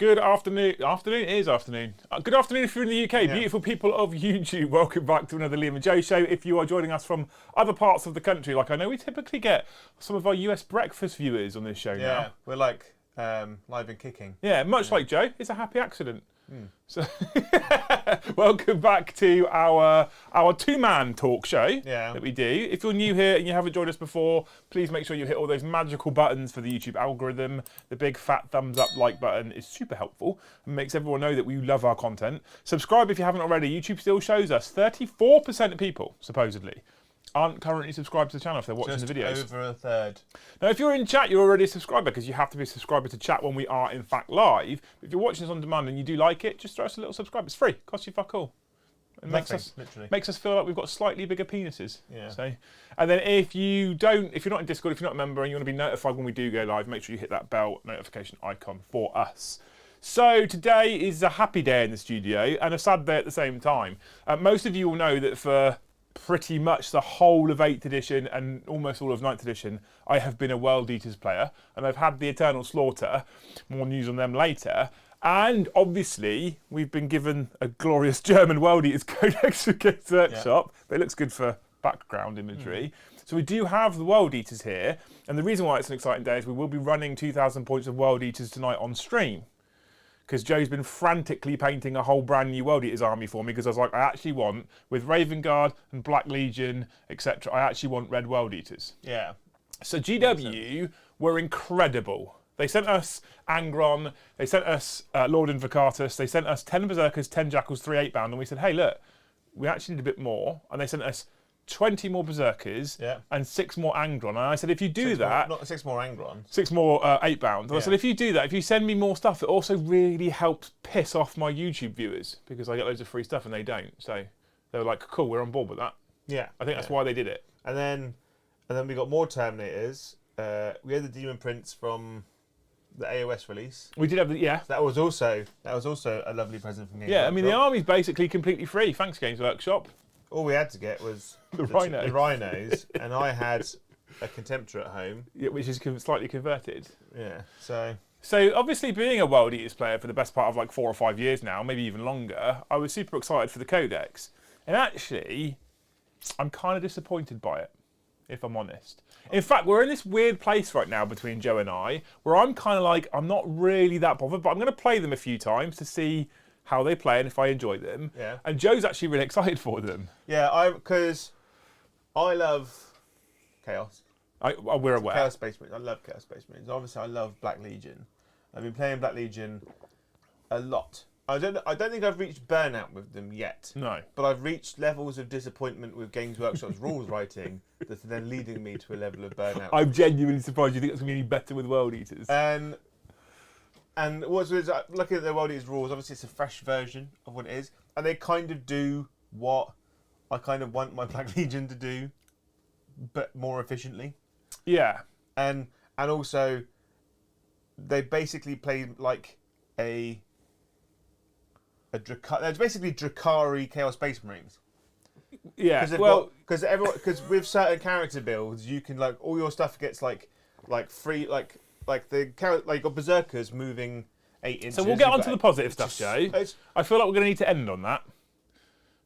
Good afternoon. Afternoon? It is afternoon. Good afternoon if you're in the UK. Yeah. Beautiful people of YouTube, welcome back to another Liam and Joe show. If you are joining us from other parts of the country, like I know we typically get some of our US breakfast viewers on this show now. Yeah, we're like live and kicking. Yeah, much like Joe. It's a happy accident. So, welcome back to our two-man talk show that we do. If you're new here and you haven't joined us before, please make sure you hit all those magical buttons for the YouTube algorithm. The big fat thumbs up like button is super helpful and makes everyone know that we love our content. Subscribe if you haven't already. YouTube still shows us 34% of people, supposedly, aren't currently subscribed to the channel if they're watching the videos. Just over a third. Now, if you're in chat, you're already a subscriber because you have to be a subscriber to chat when we are, in fact, live. But if you're watching this on demand and you do like it, just throw us a little subscribe. It's free. Costs you fuck all. It makes us feel like we've got slightly bigger penises. Yeah. So, and then if you're not in Discord, if you're not a member and you want to be notified when we do go live, make sure you hit that bell notification icon for us. So today is a happy day in the studio and a sad day at the same time. Most of you will know that for pretty much the whole of 8th edition and almost all of 9th edition, I have been a World Eaters player, and I've had the Eternal Slaughter. More news on them later. And obviously, we've been given a glorious German World Eaters Codex for Games Workshop. But it looks good for background imagery. So we do have the World Eaters here, and the reason why it's an exciting day is we will be running 2,000 points of World Eaters tonight on stream. Because Joe's been frantically painting a whole brand new World Eaters army for me, because I was like, I actually want, with Raven Guard and Black Legion, etc., I actually want red World Eaters. Yeah. So GW were incredible. They sent us Angron, they sent us Lord Invocatus, they sent us 10 Berserkers, 10 Jackals, 3 8-bound, and we said, hey, look, we actually need a bit more. And they sent us 20 more Berserkers and 6 more Angron. And I said, if you do that... Not 6 more Angron. 6 more 8-bound. And I said, if you do that, if you send me more stuff, it also really helps piss off my YouTube viewers, because I get loads of free stuff and they don't. So they were like, cool, we're on board with that. Yeah. I think that's why they did it. And then we got more Terminators. We had the Demon Prince from the AOS release. We did have the, That was also a lovely present from Games Yeah, Workshop. I mean, the army's basically completely free. Thanks, Games Workshop. All we had to get was the rhinos, and I had a Contemptor at home. Yeah, which is slightly converted. Yeah, so obviously being a World Eaters player for the best part of like 4 or 5 years now, maybe even longer, I was super excited for the Codex. And actually, I'm kind of disappointed by it, if I'm honest. In fact, we're in this weird place right now between Joe and I, where I'm kind of like, I'm not really that bothered, but I'm going to play them a few times to see how they play and if I enjoy them. Yeah. And Joe's actually really excited for them. Yeah, because I love Chaos. We're aware. Chaos Space Marines. I love Chaos Space Marines. Obviously, I love Black Legion. I've been playing Black Legion a lot. I don't think I've reached burnout with them yet. No. But I've reached levels of disappointment with Games Workshop's rules writing that are then leading me to a level of burnout. I'm genuinely surprised you think it's going to be any better with World Eaters. And what's looking at the World Eaters rules, obviously it's a fresh version of what it is, and they kind of do what I kind of want my Black Legion to do, but more efficiently. Yeah. And also, they basically play like they're basically Drakari Chaos Space Marines. Yeah. Because with certain character builds, you can like all your stuff gets like free you've got Berserkers moving 8 inches. So we'll get on to the positive stuff, Joe. I feel like we're going to need to end on that.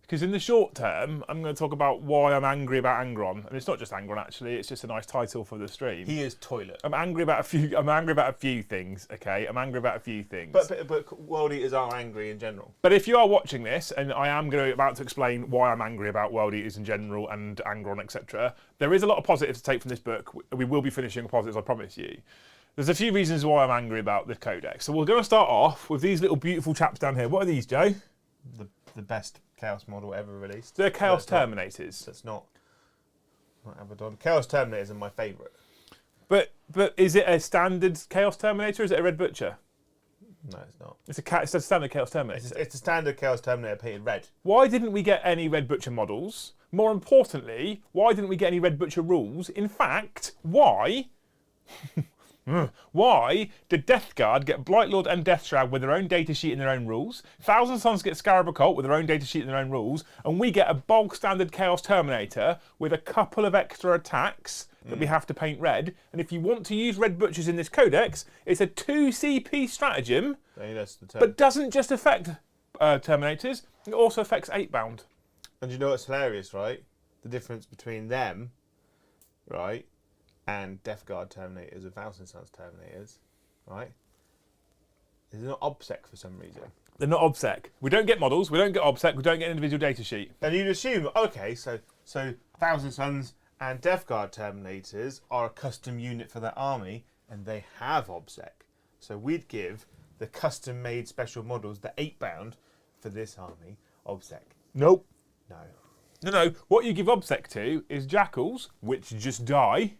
Because in the short term, I'm going to talk about why I'm angry about Angron. And it's not just Angron, actually. It's just a nice title for the stream. He is toilet. I'm angry about a few things, okay? I'm angry about a few things. But World Eaters are angry in general. But if you are watching this, and I am about to explain why I'm angry about World Eaters in general and Angron, etc., there is a lot of positives to take from this book. We will be finishing with positives, I promise you. There's a few reasons why I'm angry about the Codex. So we're going to start off with these little beautiful chaps down here. What are these, Joe? The best Chaos model ever released. They're Chaos Terminators. That's not Abaddon. Chaos Terminators are my favourite. But is it a standard Chaos Terminator or is it a Red Butcher? No, it's not. It's a standard Chaos Terminator. It's a standard Chaos Terminator painted red. Why didn't we get any Red Butcher models? More importantly, why didn't we get any Red Butcher rules? In fact, why... Why did Death Guard get Blightlord and Death Shroud with their own datasheet and their own rules? Thousand Sons get Scarab Occult with their own datasheet and their own rules, and we get a bog standard Chaos Terminator with a couple of extra attacks that we have to paint red. And if you want to use red butchers in this codex, it's a 2 CP stratagem, but doesn't just affect Terminators, it also affects 8-bound. And you know what's hilarious, right? The difference between them, right, and Death Guard Terminators or Thousand Suns Terminators, right? Is not OBSEC for some reason. They're not OBSEC. We don't get models, we don't get OBSEC, we don't get an individual data sheet. And you'd assume, okay, so Thousand Suns and Death Guard Terminators are a custom unit for their army, and they have OBSEC. So we'd give the custom-made special models, the 8-bound, for this army, OBSEC. Nope. No. No. What you give OBSEC to is Jackals, which just die,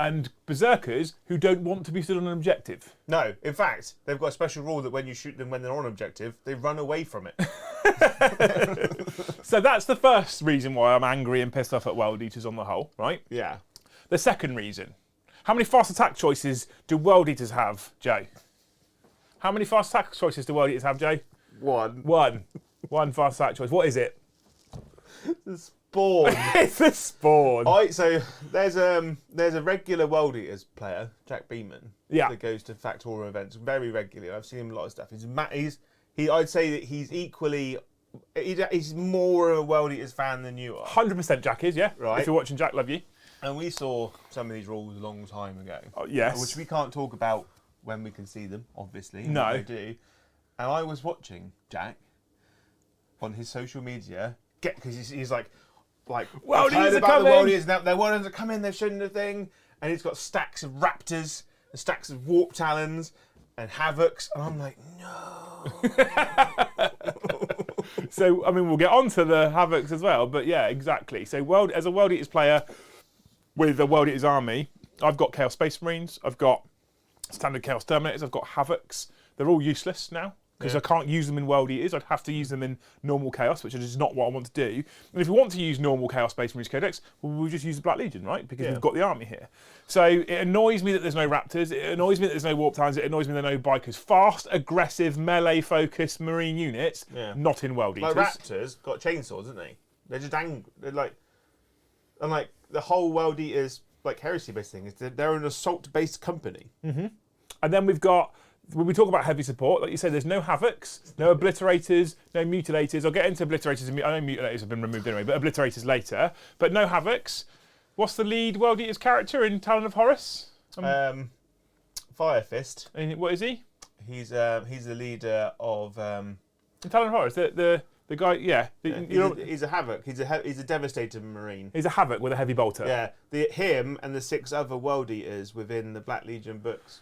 and Berserkers, who don't want to be stood on an objective. No, in fact, they've got a special rule that when you shoot them when they're on objective, they run away from it. So that's the first reason why I'm angry and pissed off at World Eaters on the whole, right? Yeah. The second reason. How many fast attack choices do World Eaters have, Joe? How many fast attack choices do World Eaters have, Joe? One. One fast attack choice. What is it? The Spawn. It's a Spawn. So there's a regular World Eaters player, Jack Beeman, that goes to Factorum events very regularly. I've seen him a lot of stuff. I'd say that he's more of a World Eaters fan than you are. 100% Jack is, yeah. Right. If you're watching Jack, love you. And we saw some of these rules a long time ago. Yes. Which we can't talk about when we can see them, obviously. No. They do. And I was watching Jack on his social media, because he's like, World I've heard Eaters are about coming. the World Eaters, they're ones that come in, they've shown the thing, and he's got stacks of Raptors, and stacks of Warp Talons, and Havocs, and I'm like, no. So, I mean, we'll get on to the Havocs as well, but yeah, exactly. So, as a World Eaters player with a World Eaters army, I've got Chaos Space Marines, I've got standard Chaos Terminators, I've got Havocs. They're all useless now, because I can't use them in World Eaters. I'd have to use them in normal Chaos, which is not what I want to do. And if we want to use normal Chaos Space Marines Codex, well, we'll just use the Black Legion, right? Because we've got the army here. So it annoys me that there's no Raptors. It annoys me that there's no Warp Talons. It annoys me that there are no Bikers. Fast, aggressive, melee-focused Marine units, not in World Eaters. Like Raptors got chainsaws, didn't they? They're just angry. They're like, and like the whole World Eaters like heresy-based thing is they're an assault-based company. Mm-hmm. And then we've got, when we talk about heavy support, like you said, there's no Havocs, no Obliterators, no Mutilators. I'll get into Obliterators. I know Mutilators have been removed anyway, but Obliterators later. But no Havocs. What's the lead World Eaters character in Talon of Horus? Fire Fist. And what is he? He's the leader of. In Talon of Horus, the guy, yeah. He's a Havoc. He's a devastator Marine. He's a Havoc with a heavy bolter. Yeah. Him and the 6 other World Eaters within the Black Legion books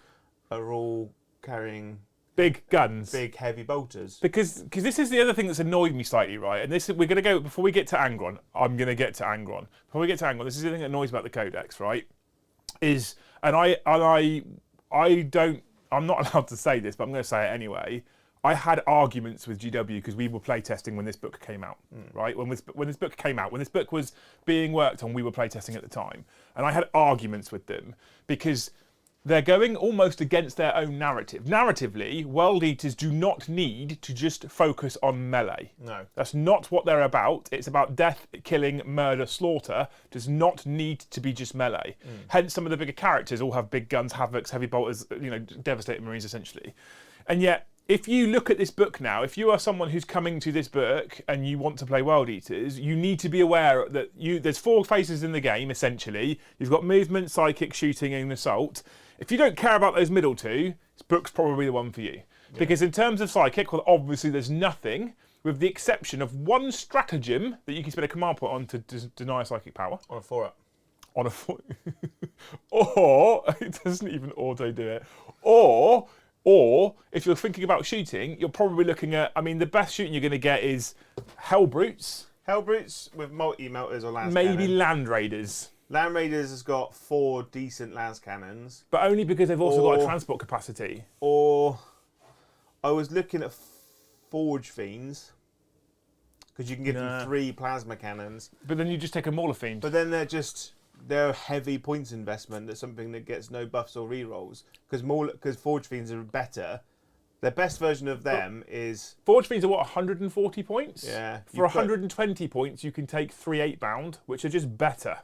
are all carrying big guns, big heavy bolters. Because this is the other thing that's annoyed me slightly, right? And we're going to go before we get to Angron. I'm going to get to Angron. Before we get to Angron, this is the thing that annoys me about the Codex, right? I'm not allowed to say this, but I'm going to say it anyway. I had arguments with GW because we were playtesting when this book came out, right? When this book came out, when this book was being worked on, we were playtesting at the time, and I had arguments with them because they're going almost against their own narrative. Narratively, World Eaters do not need to just focus on melee. No. That's not what they're about. It's about death, killing, murder, slaughter. Does not need to be just melee. Hence, some of the bigger characters all have big guns, Havocs, heavy bolters, devastating Marines, essentially. And yet, if you look at this book now, if you are someone who's coming to this book and you want to play World Eaters, you need to be aware that there's 4 phases in the game, essentially. You've got movement, psychic, shooting, and assault. If you don't care about those middle 2, this book's probably the one for you. Yeah. Because in terms of psychic, well, obviously there's nothing, with the exception of one stratagem that you can spend a command point on to deny psychic power. On a 4-up. On a 4 Or, it doesn't even auto-do it. Or, if you're thinking about shooting, you're probably looking at, the best shooting you're going to get is Hellbrutes. Hellbrutes with multi-melters or Lance Maybe cannon. Land Raiders. Land Raiders has got 4 decent Lance cannons. But only because they've also got a transport capacity. Or, I was looking at Forge Fiends, because you can give them 3 plasma cannons. But then you just take a Mauler Fiend. But then they're a heavy points investment. That's something that gets no buffs or rerolls. Because Forge Fiends are better. Their best version of them is... Forge Fiends are what, 140 points? Yeah. For 120 points, you can take 3 8-bound, which are just better.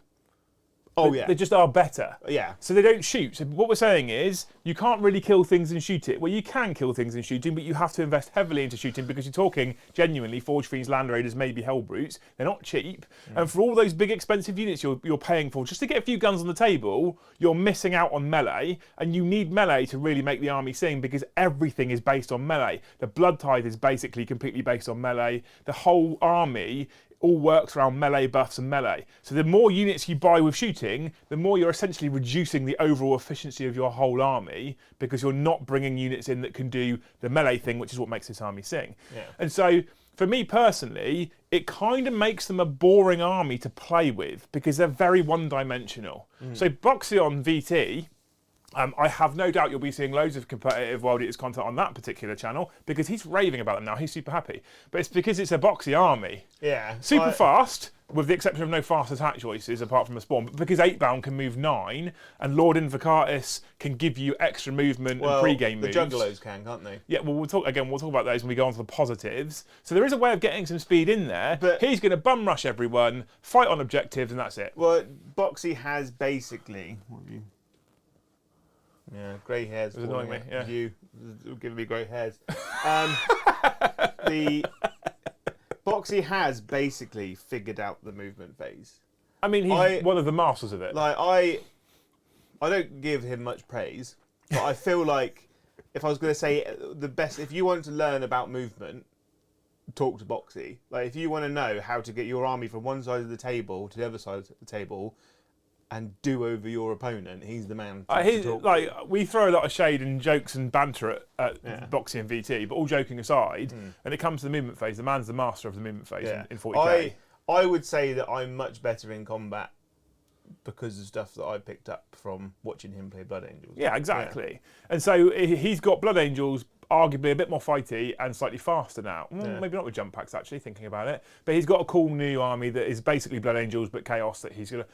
Oh, yeah. They just are better. Yeah. So they don't shoot. So what we're saying is you can't really kill things and shoot it. Well, you can kill things in shooting, but you have to invest heavily into shooting because you're talking genuinely Forge Fiends, Land Raiders, maybe Hellbrutes. They're not cheap. And for all those big expensive units you're paying for, just to get a few guns on the table, you're missing out on melee. And you need melee to really make the army sing because everything is based on melee. The Blood Tithe is basically completely based on melee. The whole army all works around melee buffs and melee. So the more units you buy with shooting, the more you're essentially reducing the overall efficiency of your whole army because you're not bringing units in that can do the melee thing, which is what makes this army sing. Yeah. And so for me personally, it kind of makes them a boring army to play with because they're very one-dimensional. So Boxion VT, I have no doubt you'll be seeing loads of competitive World Eaters content on that particular channel because he's raving about them now. He's super happy. But it's because it's a boxy army. Yeah. Super fast, with the exception of no fast attack choices apart from a spawn. But because 8-bound can move 9 and Lord Invocatus can give you extra movement and pre-game moves. The Juggalos can't they? Yeah, well, we'll talk about those when we go on to the positives. So there is a way of getting some speed in there. But he's going to bum rush everyone, fight on objectives, and that's it. Well, Boxy has basically... Yeah, grey hairs. It was annoying me. Yeah. You giving me grey hairs. The Boxy has basically figured out the movement phase. I mean, he's one of the masters of it. Like I don't give him much praise, but I feel like if I was going to say the best, if you want to learn about movement, talk to Boxy. Like if you want to know how to get your army from one side of the table to the other side of the table, and do over your opponent, he's the man to talk to. We throw a lot of shade and jokes and banter at Boxy and VT, but all joking aside, when it comes to the movement phase, the man's the master of the movement phase in 40k. I would say that I'm much better in combat because of stuff that I picked up from watching him play Blood Angels. Yeah, exactly. Yeah. And so he's got Blood Angels, arguably a bit more fighty and slightly faster now. Maybe not with jump packs, actually, thinking about it. But he's got a cool new army that is basically Blood Angels but Chaos that he's going to...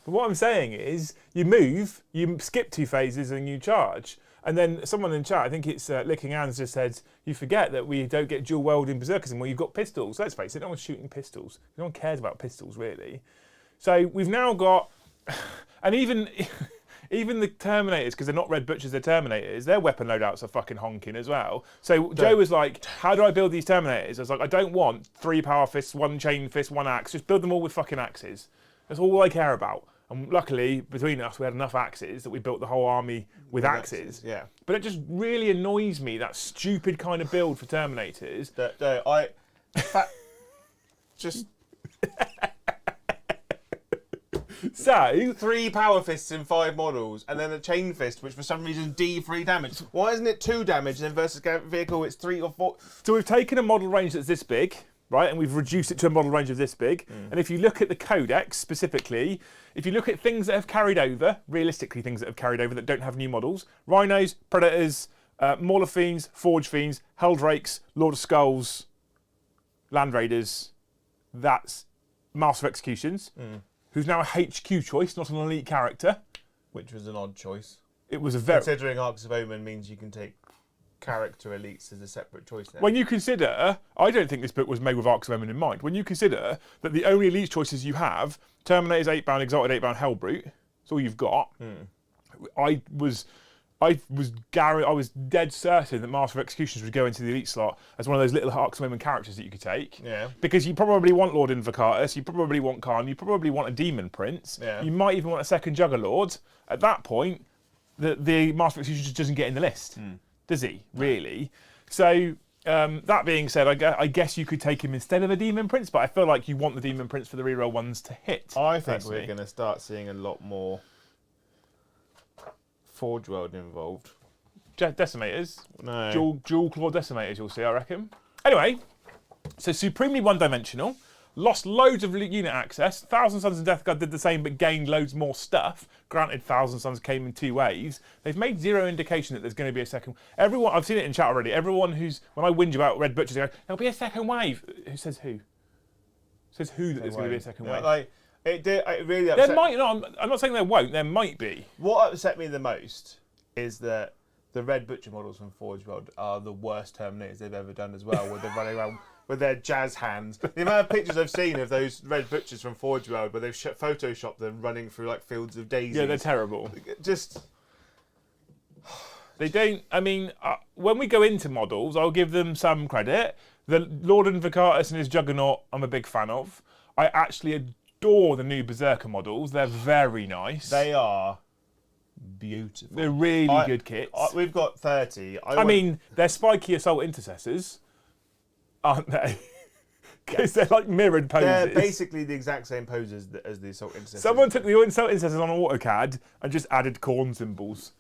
But what I'm saying is, you move, you skip 2 phases and you charge. And then someone in chat, I think it's Licking Hands, just said, you forget that we don't get dual wielding berserkers anymore. You've got pistols. Let's face it, no one's shooting pistols. No one cares about pistols, really. So we've now got... And even the Terminators, because they're not Red Butchers, they're Terminators, their weapon loadouts are fucking honking as well. So Joe was like, how do I build these Terminators? I was like, I don't want 3 power fists, 1 chain fist, 1 axe. Just build them all with fucking axes. That's all I care about. And luckily, between us, we had enough axes that we built the whole army with axes. Yeah. But it just really annoys me, that stupid kind of build for Terminators. Just... So 3 power fists in 5 models, and then a chain fist, which for some reason D3 damage. Why isn't it 2 damage? And then versus vehicle, it's 3 or 4. So we've taken a model range that's this big, right, and we've reduced it to a model range of this big. And if you look at the Codex specifically, if you look at things that have carried over, realistically things that have carried over that don't have new models, Rhinos, Predators, Mauler Fiends, Forge Fiends, Helldrakes, Lord of Skulls, Land Raiders, that's Master of Executions. Who's now a HQ choice, not an elite character. Which was an odd choice. It was a very... Considering Arcs of Omen means you can take character elites as a separate choice now. When you consider... I don't think this book was made with Arcs of Omen in mind. When you consider that the only elite choices you have, Terminator's 8-bound, Exalted 8-bound, Hellbrute, that's all you've got. I was dead certain that Master of Executions would go into the elite slot as one of those little Arcs of Omen characters that you could take. Yeah. Because you probably want Lord Invocatus, you probably want Khan, you probably want a Demon Prince, you might even want a second Juggerlord. At that point, the Master of Executions doesn't get in the list, does he, really? So, that being said, I guess you could take him instead of a Demon Prince, but I feel like you want the Demon Prince for the reroll ones to hit. I think we're going to start seeing a lot more Forge World involved. Decimators. No. Dual claw decimators, you'll see, I reckon. Anyway, so supremely one-dimensional, lost loads of unit access. Thousand Sons and Death Guard did the same, but gained loads more stuff. Granted, Thousand Sons came in 2 waves. They've made 0 indication that there's going to be a second. Everyone, I've seen it in chat already. Everyone when I whinge about Red Butchers, they go, there'll be a second wave. Who says who? Says who that there's going to be a second wave? It really upset. There might not. I'm not saying there won't. There might be. What upset me the most is that the Red Butcher models from Forge World are the worst Terminators they've ever done as well, where they're running around with their jazz hands. The amount of pictures I've seen of those red butchers from Forge World where they've photoshopped them running through like fields of daisies. Yeah, they're terrible. Just They don't. I mean, when we go into models, I'll give them some credit. The Lord Invocatus and his Juggernaut, I'm a big fan of. I actually adore the new Berserker models. They're very nice. they are beautiful. They're really good kits. We've got 30. I mean, they're spiky assault intercessors, aren't they? Because they're like mirrored poses. they're basically the exact same poses as the Assault Intercessors. Someone took the assault intercessors on AutoCAD and just added corn symbols.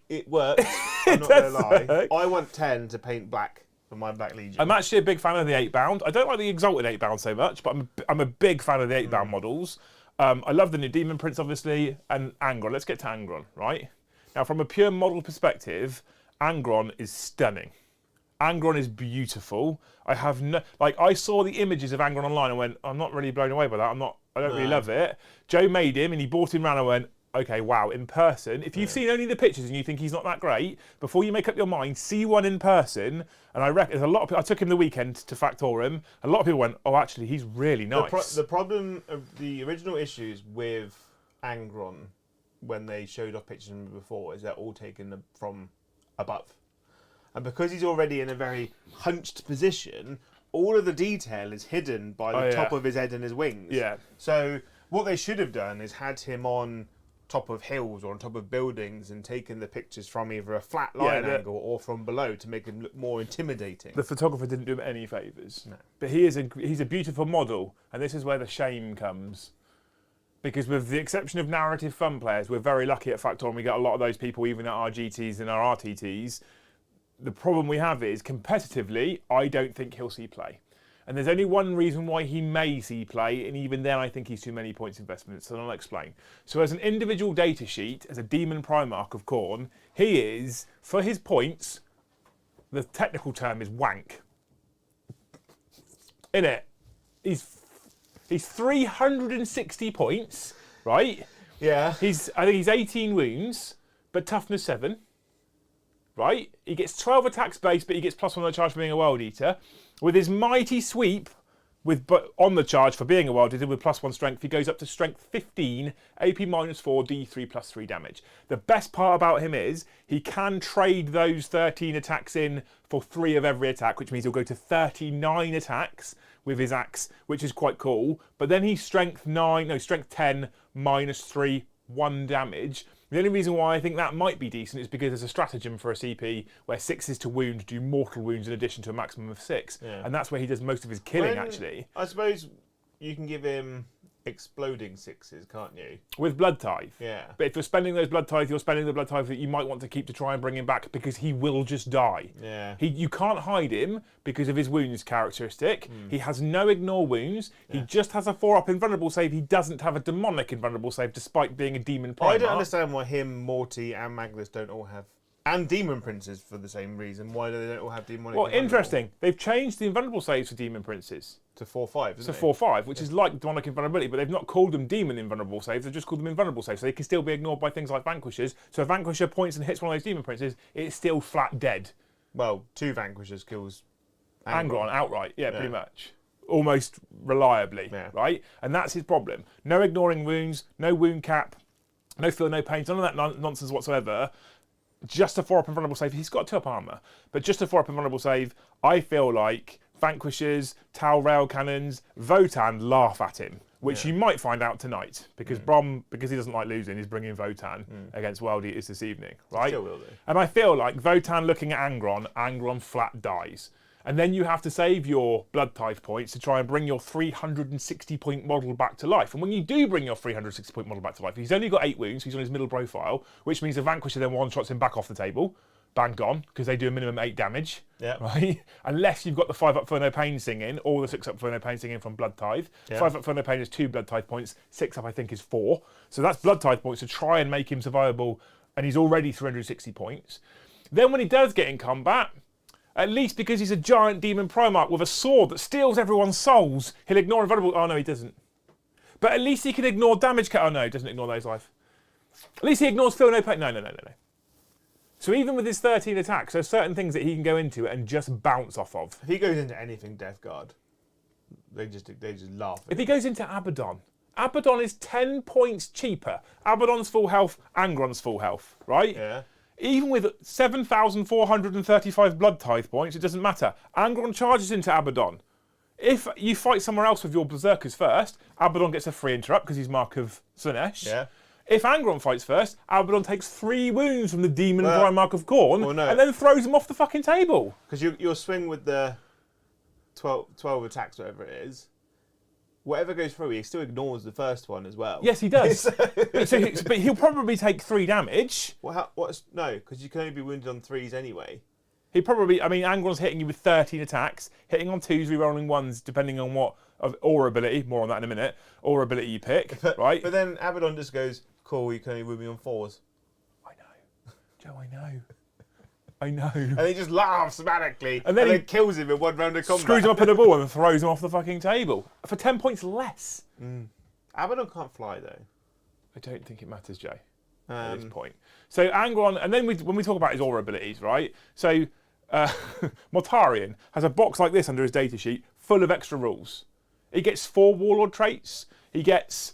It works. I'm not going to lie. work. I want 10 to paint black for my Black Legion. I'm actually a big fan of the 8-bound. I don't like the Exalted 8-bound so much, but I'm a big fan of the 8-bound models. I love the new Demon Prince, obviously, and Angron. Let's get to Angron, right? Now, from a pure model perspective, Angron is stunning. Angron is beautiful. I have no... Like, I saw the images of Angron online and went, I'm not really blown away by that. I don't really love it. Joe made him, and he bought him around and went, okay, wow, in person. If you've seen only the pictures and you think he's not that great, before you make up your mind, see one in person. And I reckon there's a lot of people, I took him the weekend to factor him. A lot of people went, oh, actually, he's really nice. The problem of the original issues with Angron when they showed off pictures of him before is they're all taken from above. And because he's already in a very hunched position, all of the detail is hidden by the top of his head and his wings. Yeah. So what they should have done is had him on top of hills or on top of buildings and taken the pictures from either a flat line angle or from below to make him look more intimidating. The photographer didn't do him any favours. No. But he's a beautiful model, and this is where the shame comes. Because with the exception of narrative fun players, we're very lucky at Factorum. We get a lot of those people even at our GTs and our RTTs. The problem we have is, competitively, I don't think he'll see play. And there's only one reason why he may see play, and even then I think he's too many points investment, so I'll explain. So as an individual data sheet, as a Demon Primarch of Khorne, he is, for his points, the technical term is wank. Innit? He's 360 points, right? Yeah. I think he's 18 wounds, but toughness 7. Right? He gets 12 attacks base, but he gets +1 on the charge for being a World Eater. With his mighty sweep, on the charge for being a World Eater with +1 strength, he goes up to strength 15, AP -4, D3 +3 damage. The best part about him is he can trade those 13 attacks in for 3 of every attack, which means he'll go to 39 attacks with his axe, which is quite cool. But then he's strength 10, -3, 1 damage. The only reason why I think that might be decent is because there's a stratagem for a CP where 6s to wound do mortal wounds in addition to a maximum of 6. Yeah. And that's where he does most of his killing, actually. I suppose you can give him exploding 6s, can't you? With Blood Tithe. Yeah. But if you're spending those Blood Tithe, you're spending the Blood Tithe that you might want to keep to try and bring him back because he will just die. Yeah. You can't hide him because of his wounds characteristic. He has no ignore wounds. Yeah. He just has a 4-up invulnerable save. He doesn't have a demonic invulnerable save despite being a demon primarch. I don't understand why him, Morty and Magnus don't all have... And Demon Princes for the same reason. Why do they don't all have demonic? Well, interesting. They've changed the invulnerable saves for Demon Princes. To 4/5, isn't it? To 4/5, which is like demonic invulnerability, but they've not called them demon invulnerable saves, they've just called them invulnerable saves, so they can still be ignored by things like Vanquishers. So if Vanquisher points and hits one of those Demon Princes, it's still flat dead. Well, 2 Vanquishers kills Angron outright, yeah, pretty much. Almost reliably, right? And that's his problem. No ignoring wounds, no wound cap, no feel, no pain, none of that nonsense whatsoever. Just a 4-up invulnerable save. He's got 2-up armour, but just a 4-up invulnerable save. I feel like Vanquishers, Tau Rail Cannons, Votan laugh at him, which you might find out tonight because Brom, because he doesn't like losing, is bringing Votan against World Eaters this evening, right? Still will do. And I feel like Votan looking at Angron flat dies. And then you have to save your Blood Tithe points to try and bring your 360-point model back to life. And when you do bring your 360-point model back to life, he's only got 8 wounds, he's on his middle profile, which means the Vanquisher then one-shots him back off the table. Bang gone, because they do a minimum 8 damage. Yeah. Right? Unless you've got the 5-up for no pain singing, or the 6-up for no pain singing from Blood Tithe. 5-up for no pain is 2 Blood Tithe points, 6-up I think is 4. So that's Blood Tithe points to try and make him survivable, and he's already 360 points. Then when he does get in combat, at least because he's a giant demon primarch with a sword that steals everyone's souls, he'll ignore invulnerable... Oh, no, he doesn't. But at least he can ignore damage... Oh, no, he doesn't ignore those life. At least he ignores feel no pain. No. So even with his 13 attacks, there's certain things that he can go into and just bounce off of. If he goes into anything Death Guard, they just laugh. If he goes into Abaddon, Abaddon is 10 points cheaper. Abaddon's full health, Angron's full health, right? Yeah. Even with 7,435 blood tithe points, it doesn't matter. Angron charges into Abaddon. If you fight somewhere else with your berserkers first, Abaddon gets a free interrupt because he's Mark of Slanesh. Yeah. If Angron fights first, Abaddon takes 3 wounds from the Demon Brian Mark of Khorne and then throws him off the fucking table. Because you'll swing with the 12 attacks, whatever it is. Whatever goes through, he still ignores the first one as well. Yes, he does. but he'll probably take 3 damage. Well, no, because you can only be wounded on 3s anyway. He probably, I mean, Angron's hitting you with 13 attacks, hitting on 2s, rerolling 1s, depending on what of aura ability, more on that in a minute, aura ability you pick, right? But then Abaddon just goes, cool, you can only wound me on 4s. I know. Joe, I know. I know. And he just laughs manically and then he kills him in 1 round of combat. Screws him up in a ball and throws him off the fucking table. For 10 points less. Abaddon can't fly, though. I don't think it matters, Jay, at this point. So Angron, and then when we talk about his aura abilities, right? So Mortarion has a box like this under his datasheet full of extra rules. He gets 4 warlord traits. He gets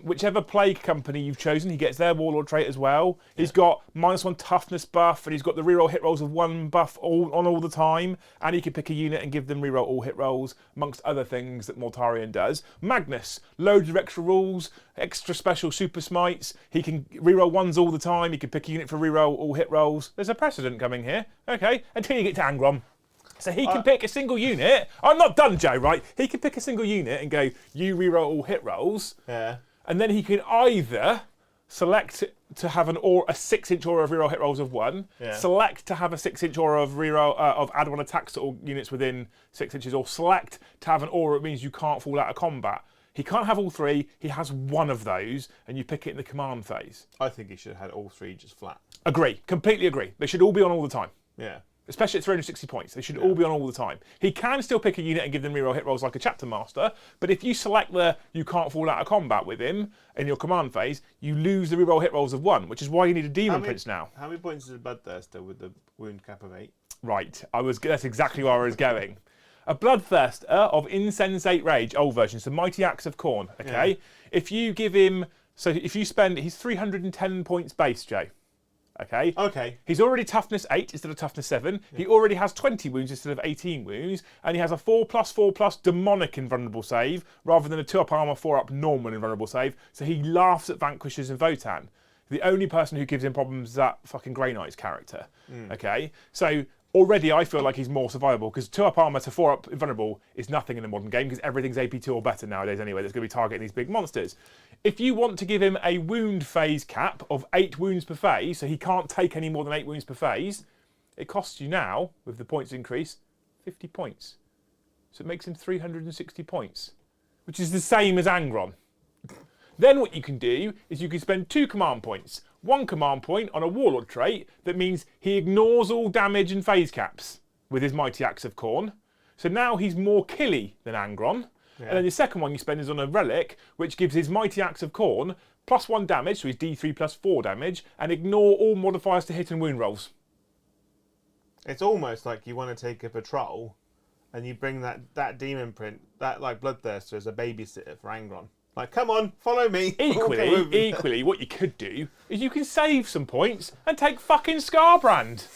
whichever plague company you've chosen, he gets their warlord trait as well. Yeah. He's got -1 toughness buff, and he's got the reroll hit rolls of 1 buff all the time. And he can pick a unit and give them reroll all hit rolls, amongst other things that Mortarion does. Magnus, loads of extra rules, extra special super smites. He can reroll 1s all the time. He can pick a unit for reroll all hit rolls. There's a precedent coming here. Okay, until you get to Angron. So he can pick a single unit. I'm not done, Joe, right? He can pick a single unit and go, you reroll all hit rolls. Yeah. And then he can either select to have a 6-inch aura of reroll hit rolls of 1, select to have a 6-inch aura of reroll of add-on attacks to all units within 6 inches, or select to have an aura that means you can't fall out of combat. He can't have all 3. He has 1 of those, and you pick it in the command phase. I think he should have had all 3 just flat. Agree. Completely agree. They should all be on all the time. Yeah. Especially at 360 points. They should all be on all the time. He can still pick a unit and give them reroll hit rolls like a chapter master, but if you select the you can't fall out of combat with him in your command phase, you lose the reroll hit rolls of 1, which is why you need a Demon Prince now. How many points is a Bloodthirster with the wound cap of 8? Right, that's exactly where I was going. A Bloodthirster of Insensate Rage, old version, so Mighty Axe of Khorne, okay? Yeah. If you give him, so if you spend, he's 310 points base, Jay. Okay. Okay. He's already toughness 8 instead of toughness 7. Yeah. He already has 20 wounds instead of 18 wounds, and he has a 4+4+ demonic invulnerable save rather than a 2-up armor, 4-up normal invulnerable save. So he laughs at Vanquishers and Votan. The only person who gives him problems is that fucking Grey Knight's character. Okay. So already I feel like he's more survivable because 2-up armor to 4-up invulnerable is nothing in the modern game because everything's AP2 or better nowadays anyway. That's going to be targeting these big monsters. If you want to give him a wound phase cap of 8 wounds per phase, so he can't take any more than 8 wounds per phase, it costs you now, with the points increase, 50 points. So it makes him 360 points, which is the same as Angron. Then what you can do is you can spend 2 command points. 1 command point on a warlord trait that means he ignores all damage and phase caps with his Mighty Axe of Khorne. So now he's more killy than Angron. Yeah. And then the second one you spend is on a relic, which gives his Mighty Axe of Khorne +1 damage, so he's D3 +4 damage, and ignore all modifiers to hit and wound rolls. It's almost like you want to take a patrol, and you bring that demon print, that like Bloodthirster as a babysitter for Angron. Like, come on, follow me. Equally, what you could do is you can save some points and take fucking Scarbrand,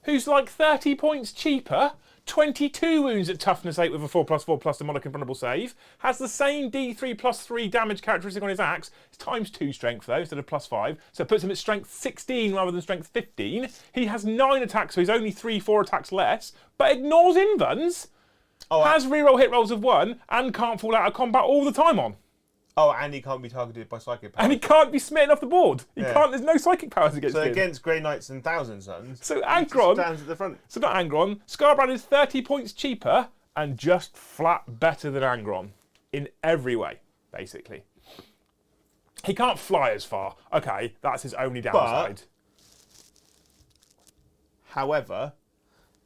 who's like 30 points cheaper. 22 wounds at toughness 8 with a 4+4+ demonic invulnerable save. Has the same D3 +3 damage characteristic on his axe. It's ×2 strength though instead of +5. So it puts him at strength 16 rather than strength 15. He has 9 attacks, so he's only 3-4 attacks less, but ignores invuns. Has reroll hit rolls of 1 and can't fall out of combat all the time on. Oh, and he can't be targeted by psychic powers. And he can't be smitten off the board. He can't. There's no psychic powers against him. So against Grey Knights and Thousand Suns, so Angron stands at the front. So not Angron. Scarbrand is 30 points cheaper and just flat better than Angron in every way, basically. He can't fly as far. Okay, that's his only downside. However,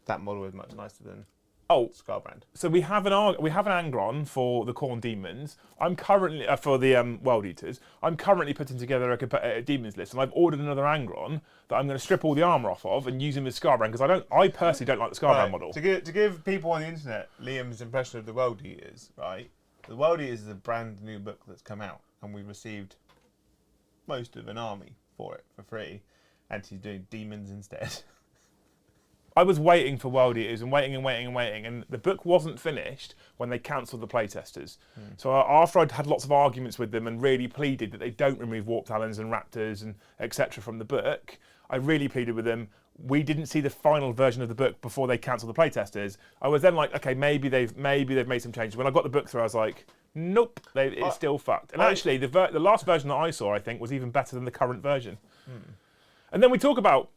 that model is much nicer than Oh, Scarbrand. so we have an Angron for the Khorne demons. I'm currently for the World Eaters. I'm currently putting together a demons list, and I've ordered another Angron that I'm going to strip all the armor off of and use him as Scarbrand because I personally don't like the Scarbrand model. To give people on the internet Liam's impression of the World Eaters, right? The World Eaters is a brand new book that's come out, and we received most of an army for it for free, and he's doing demons instead. I was waiting for World Eaters and waiting, and the book wasn't finished when they cancelled the playtesters. So after I'd had lots of arguments with them and really pleaded that they don't remove Warp Talons and Raptors and etc. from the book, I really pleaded with them. We didn't see the final version of the book before they cancelled the playtesters. I was then like, okay, maybe they've made some changes. When I got the book through, I was like, nope, it's still fucked. And actually, the last version that I saw, I think, was even better than the current version. And then when we talk about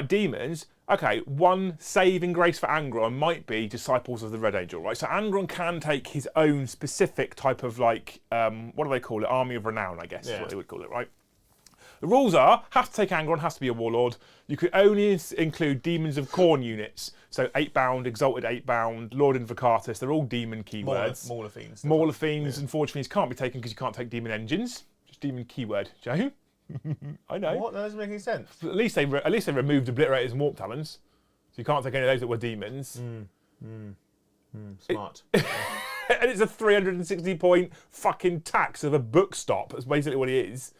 demons, okay, one saving grace for Angron might be Disciples of the Red Angel, right? So Angron can take his own specific type of like, what do they call it? Army of Renown, I guess is what they would call it, right? The rules are, have to take Angron, has to be a warlord. You could only include Demons of Khorne units. So 8-bound, Exalted 8-bound, Lord Invocatus, they're all demon keywords. Mauler Fiends. Mauler Fiends and Forge Fiends can't be taken because you can't take demon engines. Just demon keyword, Joe. I know. What? That doesn't make any sense. At least they removed Obliterators and Warp Talons. So you can't take any of those that were demons. Smart. And it's a 360-point fucking tax of a book stop. That's basically what he is.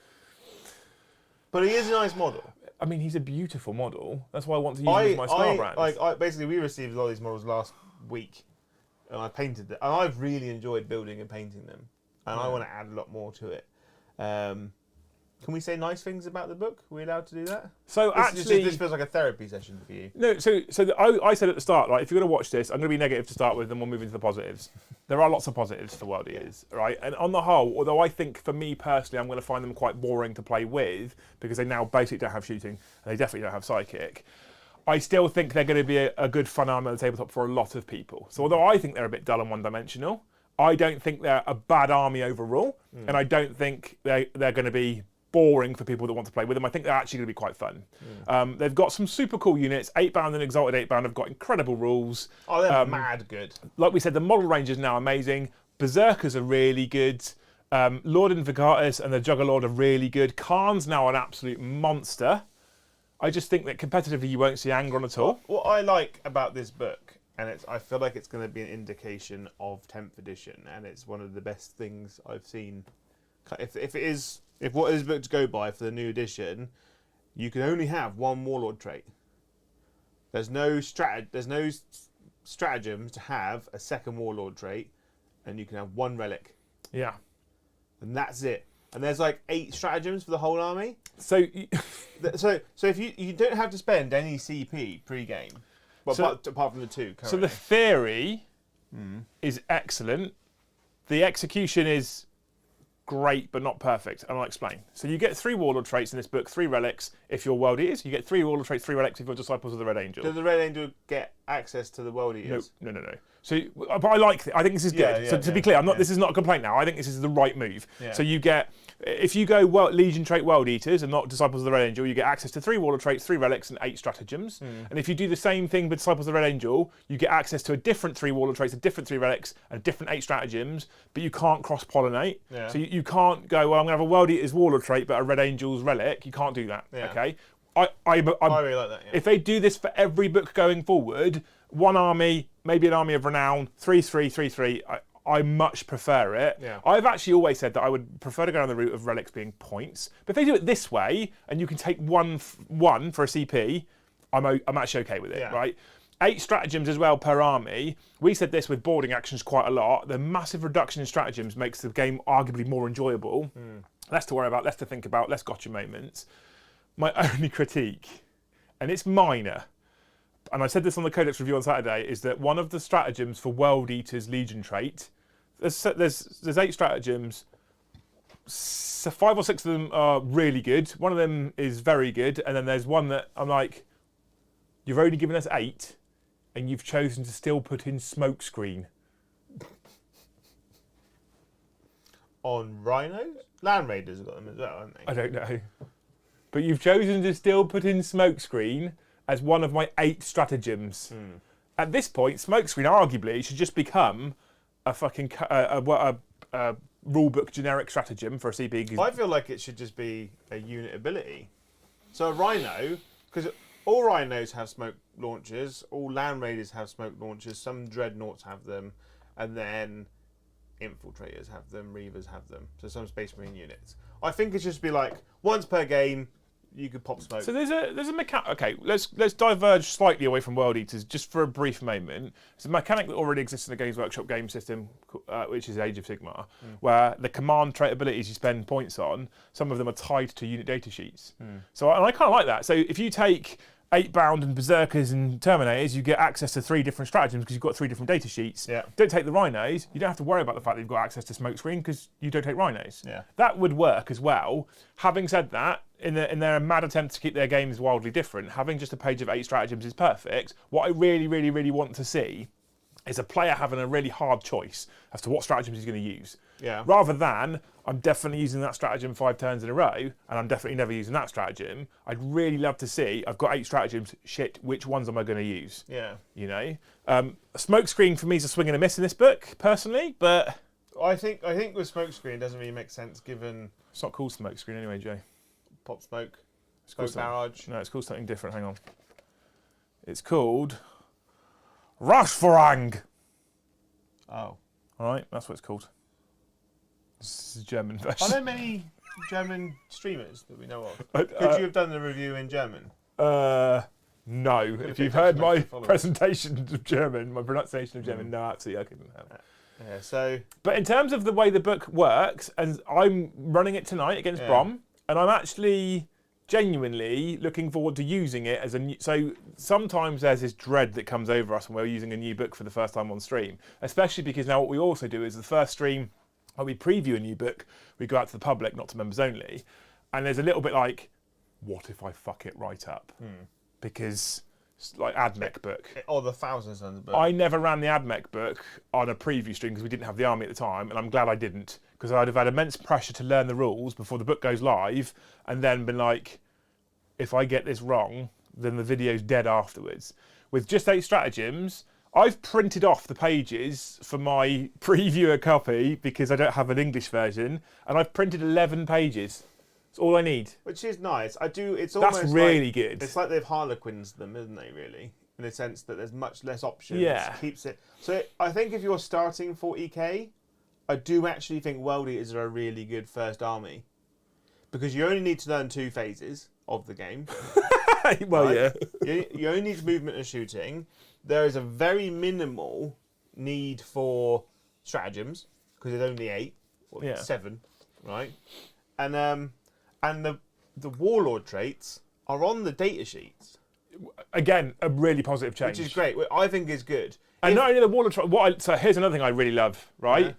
But he is a nice model. I mean, he's a beautiful model. That's why I want to use him as my Scarbrand. Basically, we received a lot of these models last week, and I painted them. And I've really enjoyed building and painting them. And I want to add a lot more to it. Can we say nice things about the book? Are we allowed to do that? So this feels like a therapy session for you. No, I said at the start, like, if you're going to watch this, I'm going to be negative to start with, and we'll move into the positives. There are lots of positives for World Eaters, right? And on the whole, although I think for me personally, I'm going to find them quite boring to play with because they now basically don't have shooting, and they definitely don't have psychic. I still think they're going to be a good fun arm on the tabletop for a lot of people. So although I think they're a bit dull and one-dimensional, I don't think they're a bad army overall, and I don't think they're going to be boring for people that want to play with them. I think they're actually going to be quite fun. They've got some super cool units. 8-bound and Exalted 8-bound have got incredible rules. Oh, they're mad good. Like we said, the model range is now amazing. Berserkers are really good. Lord Invocatus and the Juggerlord are really good. Khan's now an absolute monster. I just think that competitively you won't see Angron at all. What I like about this book, and I feel like it's going to be an indication of 10th edition, and it's one of the best things I've seen. If what is book to go by for the new edition, you can only have one warlord trait. There's no stratagems to have a second warlord trait, and you can have one relic. Yeah. And that's it. And there's like 8 stratagems for the whole army. So if you don't have to spend any CP pre-game, apart from the 2 currently. So the theory is excellent. The execution is great, but not perfect, and I'll explain. So you get 3 warlord traits in this book, 3 relics if you're World Eaters. You get 3 warlord traits, 3 relics if you're Disciples of the Red Angel. Does the Red Angel get access to the World Eaters? No. So, but I like it. I think this is good. So to be clear, this is not a complaint now. I think this is the right move. Yeah. So you get, if you go Legion trait World Eaters and not Disciples of the Red Angel, you get access to 3 warlord traits, 3 relics, and 8 stratagems. And if you do the same thing with Disciples of the Red Angel, you get access to a different 3 warlord traits, a different 3 relics, and a different 8 stratagems. But you can't cross-pollinate. Yeah. So you can't go, well, I'm going to have a World Eaters warlord trait, but a Red Angel's relic. You can't do that. Yeah. Okay. I really like that. Yeah. If they do this for every book going forward, one army, maybe an army of renown, 3-3, 3-3. I much prefer it. Yeah. I've actually always said that I would prefer to go down the route of relics being points. But if they do it this way, and you can take one for a CP, I'm actually okay with it, right? 8 stratagems as well per army. We said this with boarding actions quite a lot. The massive reduction in stratagems makes the game arguably more enjoyable. Less to worry about, less to think about, less gotcha moments. My only critique, and it's minor, and I said this on the Codex review on Saturday, is that one of the stratagems for World Eaters Legion trait, there's 8 stratagems, 5 or 6 of them are really good, one of them is very good, and then there's one that I'm like, you've only given us 8, and you've chosen to still put in smokescreen. On Rhinos? Land Raiders have got them as well, haven't they? I don't know. But you've chosen to still put in smokescreen as one of my 8 stratagems. At this point, Smokescreen arguably should just become a fucking rulebook generic stratagem for a CP. I feel like it should just be a unit ability. So a Rhino, because all Rhinos have smoke launchers, all Land Raiders have smoke launchers, some Dreadnoughts have them, and then Infiltrators have them, Reavers have them. So some Space Marine units. I think it should just be like once per game, you could pop smoke. So there's a mechanic. Okay, let's diverge slightly away from World Eaters just for a brief moment. It's a mechanic that already exists in the Games Workshop game system, which is Age of Sigmar, where the command trait abilities you spend points on, some of them are tied to unit data sheets. So and I kind of like that. So if you take 8-bound and Berserkers and Terminators, you get access to 3 different stratagems because you've got 3 different data sheets. Yeah. Don't take the Rhinos, you don't have to worry about the fact that you've got access to Smokescreen because you don't take Rhinos. Yeah. That would work as well. Having said that, in their mad attempt to keep their games wildly different, having just a page of 8 stratagems is perfect. What I really, really, really want to see is a player having a really hard choice as to what stratagems he's going to use. Yeah. Rather than, I'm definitely using that stratagem 5 turns in a row, and I'm definitely never using that stratagem. I'd really love to see, I've got 8 stratagems, shit, which ones am I going to use? Yeah. You know? A Smokescreen for me is a swing and a miss in this book, personally, but... I think with Smokescreen it doesn't really make sense given It's not called Smokescreen anyway, Jay. pop smoke, called smoke barrage. No, it's called something different, hang on. It's called... Rashforang! Oh. Alright, that's what it's called. This is a German Are version. there many German streamers that we know of? Could you have done the review in German? No. If you've heard my followers. presentation of German, my pronunciation of German, no, absolutely, I couldn't have. Yeah, so... But in terms of the way the book works, and I'm running it tonight against Brom, and I'm actually genuinely looking forward to using it as a new... So sometimes there's this dread that comes over us when we're using a new book for the first time on stream, especially because now what we also do is the first stream, when we preview a new book, we go out to the public, not to members only, and there's a little bit like, what if I fuck it right up? Because, like AdMech book. Or the Thousands on the book. I never ran the AdMech book on a preview stream because we didn't have the army at the time, and I'm glad I didn't, because I'd have had immense pressure to learn the rules before the book goes live, and then been like, if I get this wrong, then the video's dead afterwards. With just 8 stratagems, I've printed off the pages for my previewer copy because I don't have an English version, and I've printed 11 pages. That's all I need. Which is nice. It's almost That's really like, good. It's like they've harlequins them, isn't they, really? In the sense that there's much less options. Yeah. Keeps it. So I think if you're starting 40k, I do actually think World Eaters are a really good first army. Because you only need to learn 2 phases of the game. Well, right? yeah. You only need movement and shooting. There is a very minimal need for stratagems because there's only 8 or 7, right? And the warlord traits are on the data sheets. Again, a really positive change. Which is great. I think is good. And not only the warlord trait. So here's another thing I really love. Right.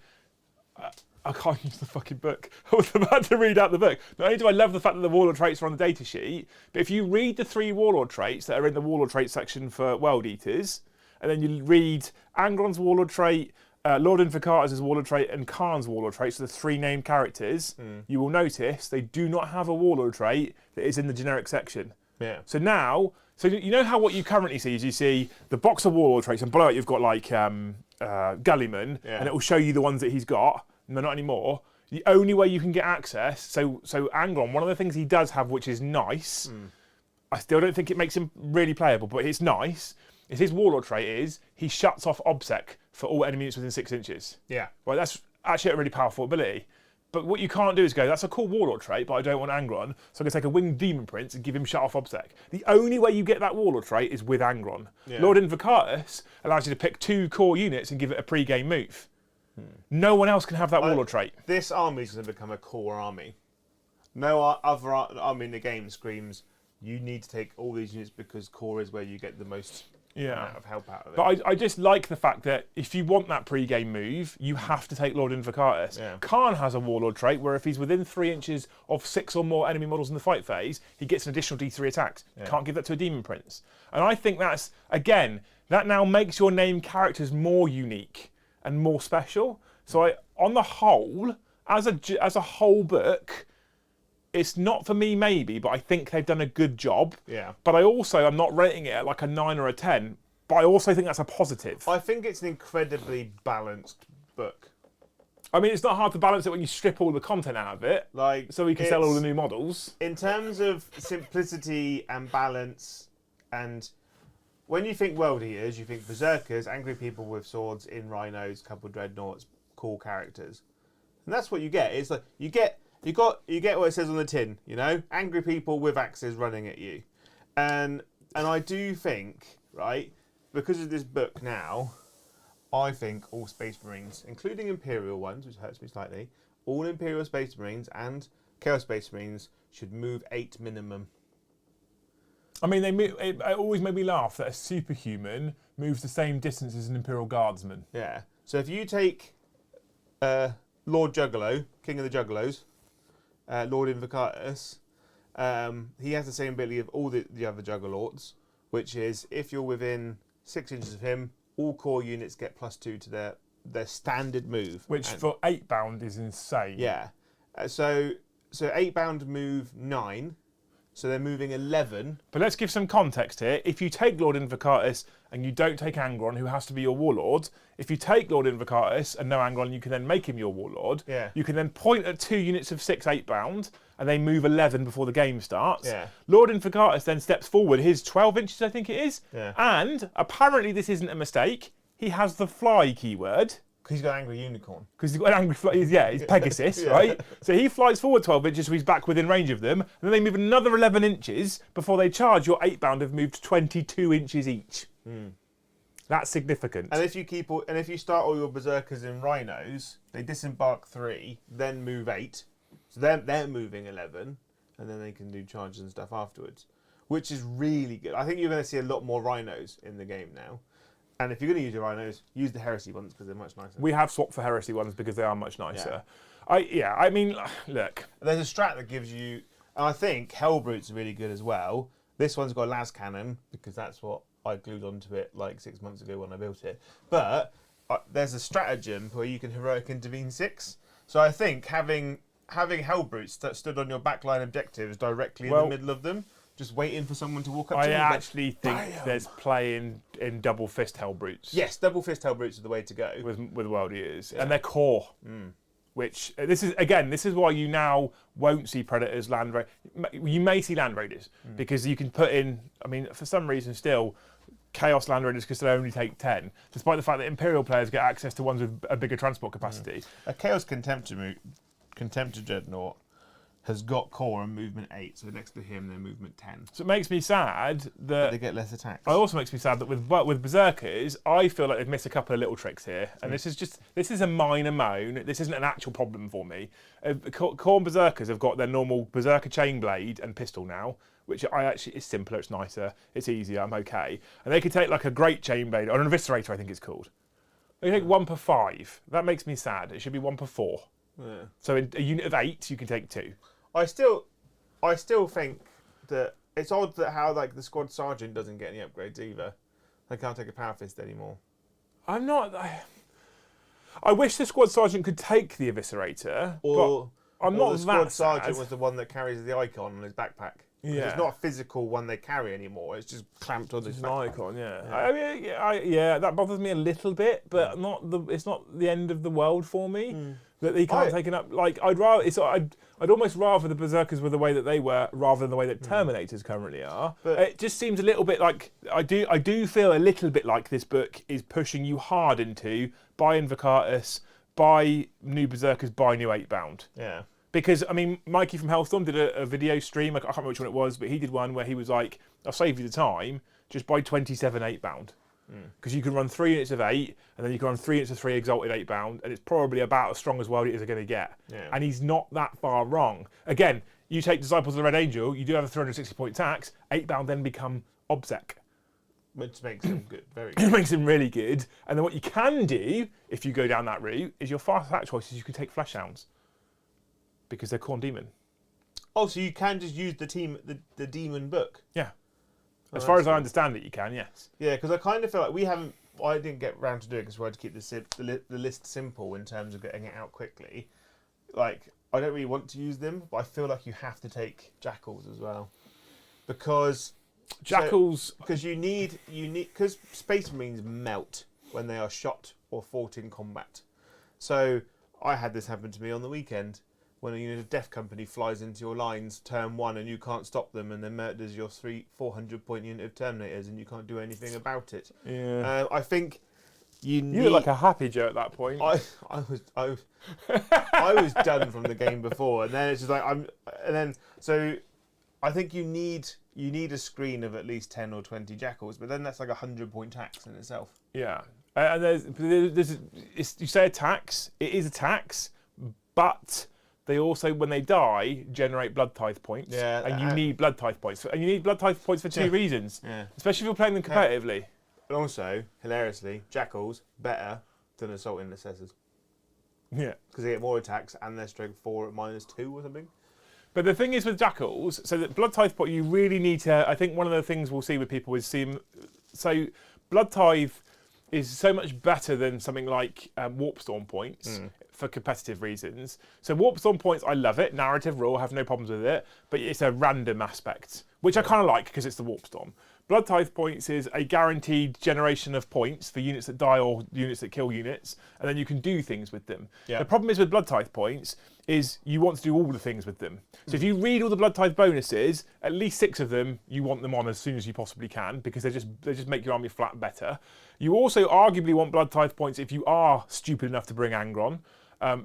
Yeah. I can't use the fucking book. I was about to read out the book. Not only do I love the fact that the warlord traits are on the data sheet, but if you read the 3 warlord traits that are in the warlord trait section for World Eaters, and then you read Angron's warlord trait, Lord Invocatus' warlord trait, and Khan's warlord trait, so the 3 named characters, you will notice they do not have a warlord trait that is in the generic section. Yeah. So now, you know how what you currently see is you see the box of warlord traits, and below it you've got like Gullyman, and it will show you the ones that he's got. No, not anymore. The only way you can get access, so Angron, one of the things he does have which is nice, I still don't think it makes him really playable, but it's nice, is his warlord trait is he shuts off OBSEC for all enemy units within 6 inches. Yeah. Right, that's actually a really powerful ability. But what you can't do is go, that's a cool warlord trait, but I don't want Angron, so I'm going to take a winged demon prince and give him shut off OBSEC. The only way you get that warlord trait is with Angron. Yeah. Lord Invocatus allows you to pick 2 core units and give it a pre-game move. No one else can have that warlord trait. This army is going to become a core army. No other army in the game screams, you need to take all these units because core is where you get the most amount of help out of it. But I just like the fact that if you want that pre-game move, you have to take Lord Invocatus. Yeah. Khan has a warlord trait where if he's within 3 inches of 6 or more enemy models in the fight phase, he gets an additional D3 attacks. Yeah. Can't give that to a demon prince. And I think that's, again, that now makes your named characters more unique and more special. So on the whole, as a whole book, it's not for me maybe, but I think they've done a good job. Yeah. But I'm not rating it at like a 9 or a 10 but I also think that's a positive. I think it's an incredibly balanced book. I mean, it's not hard to balance it when you strip all the content out of it, Like, so we can sell all the new models. In terms of simplicity and balance, and when you think world eaters, you think berserkers, angry people with swords in rhinos, couple dreadnoughts, cool characters, and that's what you get. It's like you get what it says on the tin, you know, angry people with axes running at you, and I do think, right, because of this book now, I think all Space Marines, including Imperial ones, which hurts me slightly, all Imperial Space Marines and Chaos Space Marines should move 8 minimum. I mean, it always made me laugh that a superhuman moves the same distance as an Imperial Guardsman. Yeah. So if you take Lord Juggalo, King of the Juggalos, Lord Invocatus, he has the same ability of all the other Juggerlords, which is if you're within 6 inches of him, all core units get +2 to their standard move. Which for 8-bound is insane. Yeah. So 8-bound move 9, so they're moving 11. But let's give some context here. If you take Lord Invocatus and you don't take Angron, who has to be your warlord, if you take Lord Invocatus and no Angron, you can then make him your warlord. Yeah. You can then point at 2 units of 6 8-bound, and they move 11 before the game starts. Yeah. Lord Invocatus then steps forward his 12 inches, I think it is. Yeah. And apparently this isn't a mistake. He has the fly keyword. Because he's got Angry Unicorn. Because he's got an angry fly. He's Pegasus, Yeah. right? So he flies forward 12 inches, so he's back within range of them. And then they move another 11 inches before they charge. Your 8-bound have moved 22 inches each. That's significant. And if you start all your berserkers in rhinos, they disembark 3, then move 8. So they're moving 11, and then they can do charges and stuff afterwards, which is really good. I think you're going to see a lot more rhinos in the game now. And if you're going to use your rhinos, use the heresy ones because they're much nicer. We have swapped for heresy ones because they are much nicer. Yeah. I mean, look. There's a strat that gives you, and I think Hellbrutes are really good as well. This one's got a las cannon because that's what I glued onto it like 6 months ago when I built it. But there's a stratagem where you can heroic intervene 6. So I think having Hellbrutes that stood on your backline objectives directly in the middle of them, just waiting for someone to walk up to you. I actually think there's play in double fist Hellbrutes. Yes, double fist Hellbrutes are the way to go. With World Eaters. Yeah. And they're core. Which, this is why you now won't see Predators, Land Raiders. You may see Land Raiders, because you can put in, I mean, for some reason still, Chaos Land Raiders because they only take 10, despite the fact that Imperial players get access to ones with a bigger transport capacity. A Chaos Contemptor Dreadnought has got core and movement 8, so next to him they're movement 10. So it makes me sad that... But they get less attacks. It also makes me sad that with Berserkers, I feel like they've missed a couple of little tricks here. And this is a minor moan. This isn't an actual problem for me. Khorne Berserkers have got their normal Berserker chain blade and pistol now, which is simpler, it's nicer, it's easier, I'm okay. And they could take like a great chain blade, or an Eviscerator I think it's called. They take 1 per 5. That makes me sad. It should be 1 per 4. Yeah. So in a unit of 8, you can take 2. I still think that it's odd that how like the squad sergeant doesn't get any upgrades either. They can't take a power fist anymore. I wish the squad sergeant could take the Eviscerator, but I'm not the squad that sergeant sad. was the one that carries the icon on his backpack. Yeah. It's not a physical one they carry anymore. It's just clamped on his It's an backpack. icon, yeah. I mean, that bothers me a little bit, but it's not the end of the world for me that they can't take it up. Like I'd almost rather the Berserkers were the way that they were rather than the way that Terminators currently are. But it just seems a little bit like I do feel a little bit like this book is pushing you hard into buy Invocatus, buy new Berserkers, buy new 8-bound. Yeah. Because, I mean, Mikey from Hellstorm did a video stream, I can't remember which one it was, but he did one where he was like, I'll save you the time, just buy 27 8-bound. Because you can run 3 units of 8, and then you can run 3 units of 3 exalted 8-bound, and it's probably about as strong as World Eaters are going to get. Yeah. And he's not that far wrong. Again, you take Disciples of the Red Angel, you do have a 360-point tax, 8-bound then become Obsec. Which makes him good, very It good. makes him really good. And then what you can do, if you go down that route, is your fast attack choices, you can take Flesh Hounds. Because they're Khorne Demon. Oh, so you can just use the demon book? Yeah. As far as I understand it, you can, yes. Yeah, because I kind of feel like I didn't get round to doing it because we had to keep the list simple in terms of getting it out quickly. Like, I don't really want to use them, but I feel like you have to take Jackals as well. Because Jackals. Because you need because Space Marines melt when they are shot or fought in combat. So I had this happen to me on the weekend when a unit of Death Company flies into your lines turn 1 and you can't stop them, and then murders your 400 point unit of Terminators and you can't do anything about it. Yeah. I think you look like a happy Joe at that point. I was done from the game before, and then it's just like so I think you need a screen of at least 10 or 20 Jackals, but then that's like 100-point tax in itself. Yeah, and you say a tax. It is a tax, but they also, when they die, generate blood tithe points. Yeah, and you need blood tithe points, and you need blood tithe points for two reasons. Yeah. Especially if you're playing them competitively. And also, hilariously, Jackals better than Assault Intercessors. Yeah, because they get more attacks and they're stroke 4 at -2 or something. But the thing is with Jackals, so that blood tithe point, you really need to. I think one of the things we'll see with people is so blood tithe is so much better than something like Warp Storm points for competitive reasons. So Warp Storm points, I love it. Narrative rule, have no problems with it, but it's a random aspect, which I kind of like because it's the Warp Storm. Blood tithe points is a guaranteed generation of points for units that die or units that kill units, and then you can do things with them. Yeah. The problem is with blood tithe points is you want to do all the things with them. So if you read all the blood tithe bonuses, at least 6 of them you want them on as soon as you possibly can, because they just make your army flat better. You also arguably want blood tithe points if you are stupid enough to bring Angron,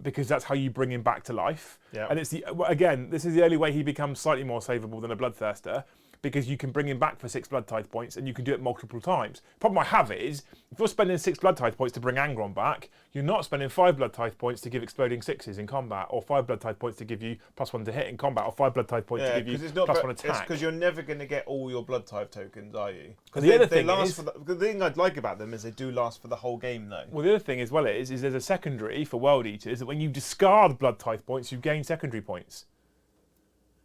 because that's how you bring him back to life. Yeah. And it's this is the only way he becomes slightly more savable than a bloodthirster, because you can bring him back for 6 blood tithe points and you can do it multiple times. The problem I have is, if you're spending 6 blood tithe points to bring Angron back, you're not spending 5 blood tithe points to give exploding 6s in combat, or 5 blood tithe points to give you +1 to hit in combat, or 5 blood tithe points to give you +1 attack. It's because you're never going to get all your blood type tokens, are you? Because the thing I'd like about them is they do last for the whole game, though. Well, the other thing as well is there's a secondary for World Eaters that when you discard blood tithe points, you gain secondary points.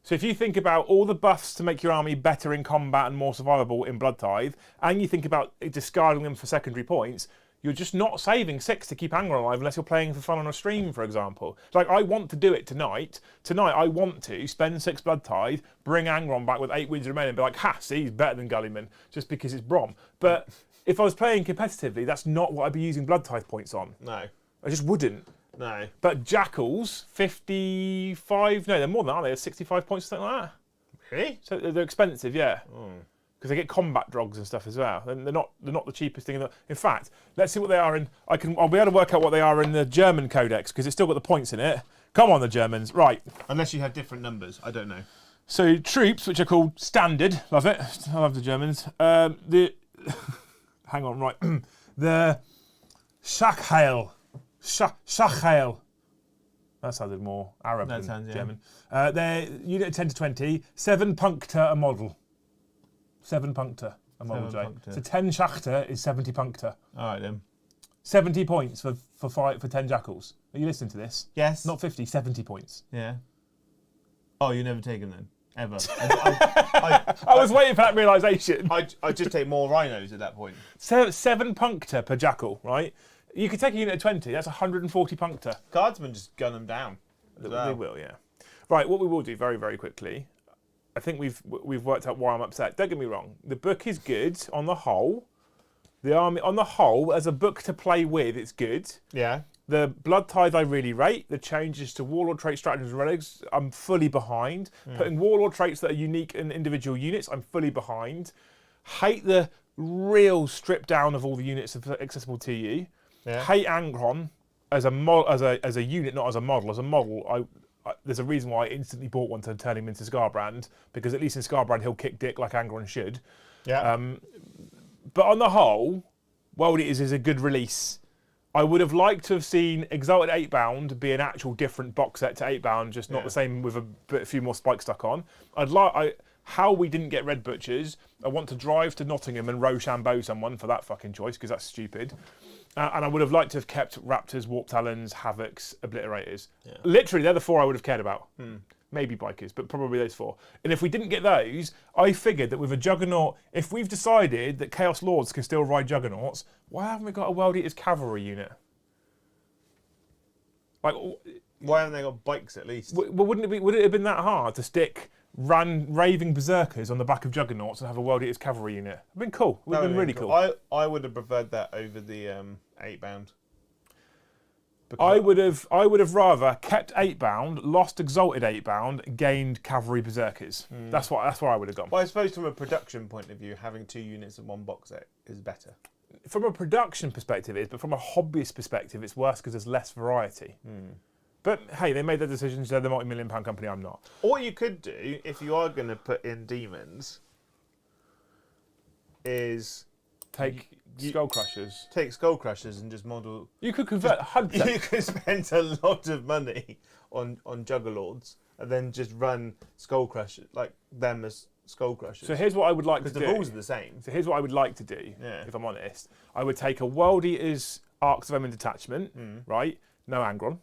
So if you think about all the buffs to make your army better in combat and more survivable in Blood Tithe, and you think about discarding them for secondary points, you're just not saving 6 to keep Angron alive unless you're playing for fun on a stream, for example. Like, I want to do it tonight. Tonight, I want to spend 6 Blood Tithe, bring Angron back with 8 wins remaining, and be like, ha, see, he's better than Gullyman, just because it's Brom. But if I was playing competitively, that's not what I'd be using Blood Tithe points on. No. I just wouldn't. No. But Jackals, 55, no, they're more than that, aren't they? They're 65 points or something like that. Really? So they're expensive, yeah. Because they get combat drogs and stuff as well. They're not the cheapest thing. In fact, let's see what they are in. I'll be able to work out what they are in the German Codex, because it's still got the points in it. Come on, the Germans. Right. Unless you have different numbers. I don't know. So troops, which are called standard. Love it. I love the Germans. Hang on, right. The Schachheil. Schachheil. That sounded more Arab than German. They're unit 10 to 20, 7 Puncta a model. 7 Puncta a model, Jay. So 10 Schachter is 70 Puncta. All right, then. 70 points for 10 Jackals. Are you listening to this? Yes. Not 50, 70 points. Yeah. Oh, you never taken them? Ever? I was waiting for that realisation. I'd just take more rhinos at that point. 7 Puncta per Jackal, right? You could take a unit of 20, that's 140 Puncta. Guardsmen just gun them down. They will, yeah. Right, what we will do very, very quickly, I think we've worked out why I'm upset. Don't get me wrong, the book is good on the whole. The army, on the whole, as a book to play with, it's good. Yeah. The Blood Tithe I really rate. The changes to Warlord traits, stratagems, and relics, I'm fully behind. Putting Warlord traits that are unique in individual units, I'm fully behind. Hate the real strip down of all the units accessible to you. Yeah. Hate Angron as a unit, not as a model. As a model, there's a reason why I instantly bought one to turn him into Scarbrand, because at least in Scarbrand he'll kick dick like Angron should. Yeah. But on the whole, World Eaters is a good release. I would have liked to have seen Exalted 8-bound be an actual different box set to 8-bound, just not the same with a few more spikes stuck on. How we didn't get Red Butchers, I want to drive to Nottingham and Rochambeau someone for that fucking choice, because that's stupid. And I would have liked to have kept Raptors, Warp Talons, Havocs, Obliterators. Yeah. Literally, they're the 4 I would have cared about. Maybe Bikers, but probably those 4. And if we didn't get those, I figured that with a Juggernaut, if we've decided that Chaos Lords can still ride Juggernauts, why haven't we got a World Eaters cavalry unit? Like, why haven't they got bikes at least? Well, would it have been that hard to stick ran raving berserkers on the back of juggernauts and have a World Eaters cavalry unit. It'd been cool. It would have been really cool. I would have preferred that over the 8-bound. I would have rather kept 8-bound, lost exalted 8-bound, gained cavalry berserkers. That's where I would have gone. Well, I suppose from a production point of view, having 2 units in one box set is better. From a production perspective, it is, but from a hobbyist perspective, it's worse because there's less variety. But hey, they made their decisions. They're the multi-million-pound company. I'm not. Or you could do, if you are going to put in demons, is Take Skull Crushers. Take Skull Crushers and just model. You could convert 100%. You could spend a lot of money on Juggerlords and then just run Skull Crushers, like them as Skull Crushers. So here's what I would like to do. Because the rules are the same. So here's what I would like to do, if I'm honest. I would take a World Eaters Arcs of Omen detachment, right? No Angron.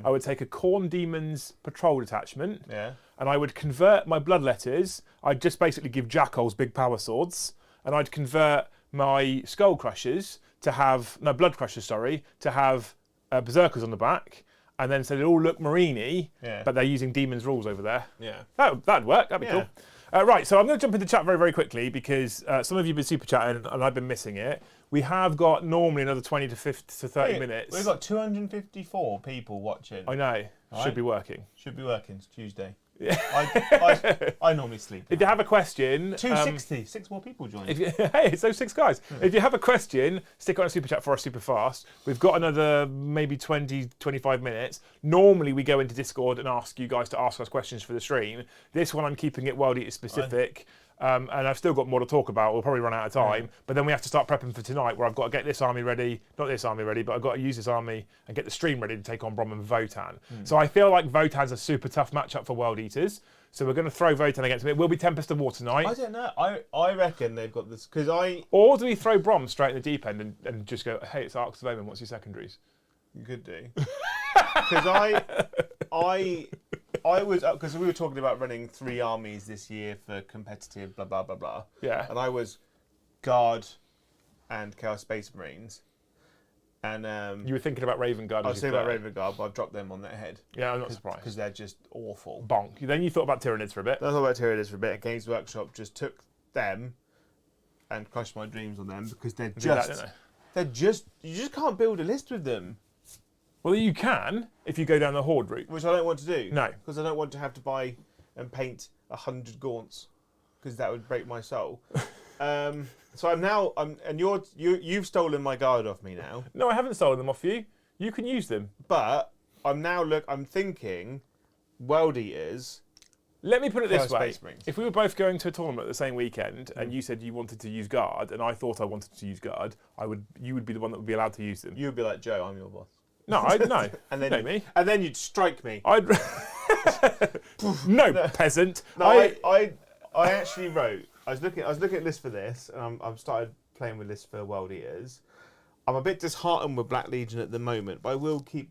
I would take a Khorne Demons Patrol detachment. And I would convert my Bloodletters. I'd just basically give Jackals big power swords. And I'd convert my Skull Crushers to have, no, Blood Crushers, sorry, to have Berserkers on the back. And then so they all look marine-y, but they're using Demons rules over there. That'd work. That'd be cool. Right, so I'm going to jump into chat very, very quickly because some of you have been super chatting and I've been missing it. We have got normally another 20 to 50 to 30 minutes. We've got 254 people watching. I know. Should be working. Should be working. It's Tuesday. Yeah. I normally sleep. If you have a question... 260. 6 more people joined. Hey, so 6 guys. If you have a question, stick on a super chat for us super fast. We've got another maybe 20, 25 minutes. Normally we go into Discord and ask you guys to ask us questions for the stream. This one I'm keeping it World Eater specific. And I've still got more to talk about. We'll probably run out of time. But then we have to start prepping for tonight where I've got to get this army ready. Not this army ready, but I've got to use this army and get the stream ready to take on Brom and Votan. So I feel like Votan's a super tough matchup for World Eaters. So we're going to throw Votan against him. It will be Tempest of War tonight. I don't know. I reckon they've got this because Or do we throw Brom straight in the deep end and just go, hey, it's Arcs of Omen, what's your secondaries? You could do. Because I was, because we were talking about running 3 armies this year for competitive blah blah blah blah. Yeah. And I was Guard and Chaos Space Marines. And you were thinking about Raven Guard. I was thinking about Raven Guard, but I've dropped them on their head. Yeah, I'm not surprised. Because they're just awful. Bonk. Then you thought about Tyranids for a bit. Then I thought about Tyranids for a bit. And Games Workshop just took them and crushed my dreams on them because they're just you just can't build a list with them. Well, you can if you go down the Horde route. Which I don't want to do. No. Because I don't want to have to buy and paint 100 gaunts because that would break my soul. So and you've stolen my guard off me now. No, I haven't stolen them off you. You can use them. But I'm thinking World Eaters. Let me put it this way. Space Marines. If we were both going to a tournament the same weekend and you said you wanted to use guard and I thought I wanted to use guard, you would be the one that would be allowed to use them. You would be like, Joe, I'm your boss. No, no. And then you know me. And then you'd strike me. No, peasant. No, I actually wrote. I was looking at lists for this, and I've started playing with lists for World Eaters. I'm a bit disheartened with Black Legion at the moment, but I will keep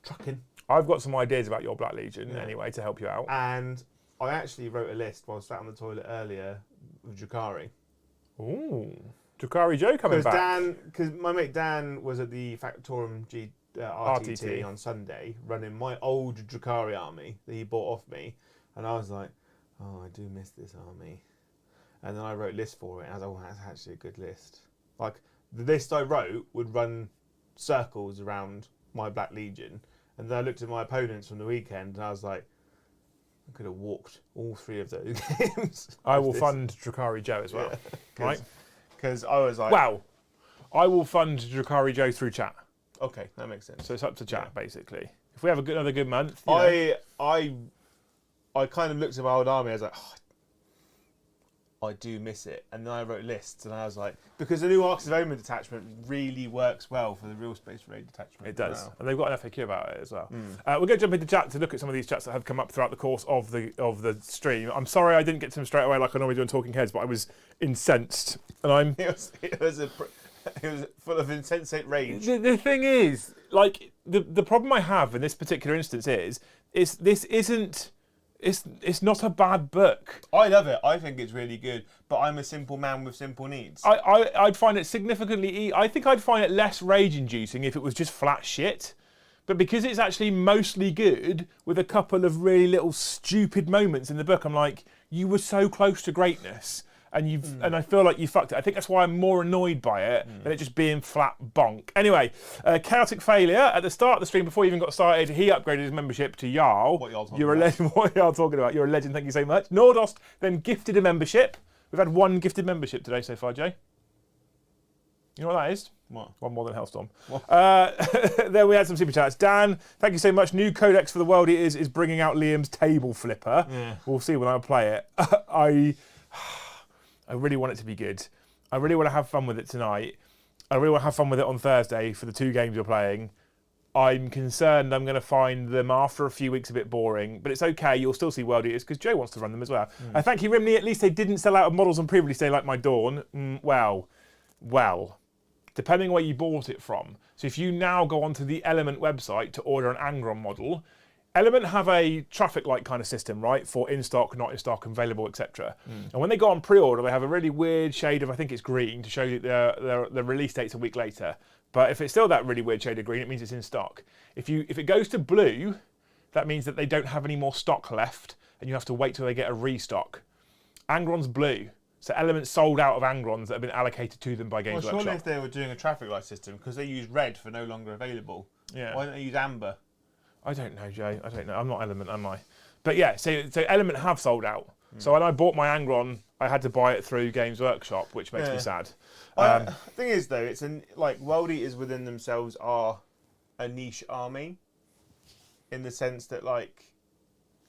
trucking. I've got some ideas about your Black Legion anyway to help you out. And I actually wrote a list while I sat on the toilet earlier with Drakari. Ooh, Drakari Joe coming back. Because my mate Dan was at the Factorum RTT on Sunday, running my old Drakari army that he bought off me, and I was like, oh, I do miss this army. And then I wrote a list for it, and I was like, oh, that's actually a good list. Like, the list I wrote would run circles around my Black Legion, and then I looked at my opponents from the weekend, and I was like, I could have walked all 3 of those games. I will fund Drakari Joe as well, right? Because I was like... Wow. I will fund Drakari Joe through chat. Okay, that makes sense. So it's up to chat, basically. If we have another good month... I kind of looked at my old army, I was like, oh, I do miss it. And then I wrote lists, and I was like, because the new Arcs of Omen detachment really works well for the Real Space Raid detachment. It does. Wow. And they've got an FAQ about it as well. We're going to jump into chat to look at some of these chats that have come up throughout the course of the stream. I'm sorry I didn't get to them straight away like I normally do on Talking Heads, but I was incensed. And It was full of insensate rage. The thing is, like, the problem I have in this particular instance is this isn't... It's not a bad book. I love it. I think it's really good. But I'm a simple man with simple needs. I'd find it significantly... I think I'd find it less rage-inducing if it was just flat shit. But because it's actually mostly good, with a couple of really little stupid moments in the book, I'm like, you were so close to greatness, and and I feel like you fucked it. I think that's why I'm more annoyed by it than it just being flat bonk. Anyway, chaotic failure at the start of the stream before he even got started. He upgraded his membership to Jarl. What y'all talking You're a legend. What y'all talking about? You're a legend. Thank you so much. Nordost then gifted a membership. We've had one gifted membership today so far, Jay. You know what that is? What? One more than Hellstorm. Then we had some super chats. Dan, thank you so much. New Codex for the World Eaters is bringing out Liam's table flipper. Yeah. We'll see when I play it. I really want it to be good. I really want to have fun with it tonight. I really want to have fun with it on Thursday for the 2 games you're playing. I'm concerned I'm going to find them after a few weeks a bit boring, but it's okay. You'll still see World Eaters because Joe wants to run them as well. Thank you, Rimney. At least they didn't sell out of models on pre-release day like my Dawn. Well. Depending where you bought it from. So if you now go onto the Element website to order an Angron model, Element have a traffic light kind of system, right? For in stock, not in stock, available, etc. And when they go on pre-order, they have a really weird shade of, I think it's green, to show you the release date's a week later. But if it's still that really weird shade of green, it means it's in stock. If it goes to blue, that means that they don't have any more stock left, and you have to wait till they get a restock. Angron's blue. So Elements sold out of Angrons that have been allocated to them by Games Workshop. Surely if they were doing a traffic light system, because they use red for no longer available, why don't they use amber? I don't know, Jay. I don't know. I'm not Element, am I? But yeah, so Element have sold out. So when I bought my Angron, I had to buy it through Games Workshop, which makes me sad. The thing is, though, it's World Eaters within themselves are a niche army, in the sense that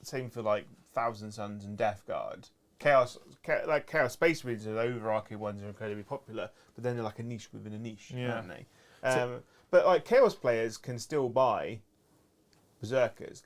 same for Thousand Suns and Death Guard. Chaos Space Marines are the overarching ones are incredibly popular, but then they're like a niche within a niche, aren't they? But Chaos players can still buy Berserkers.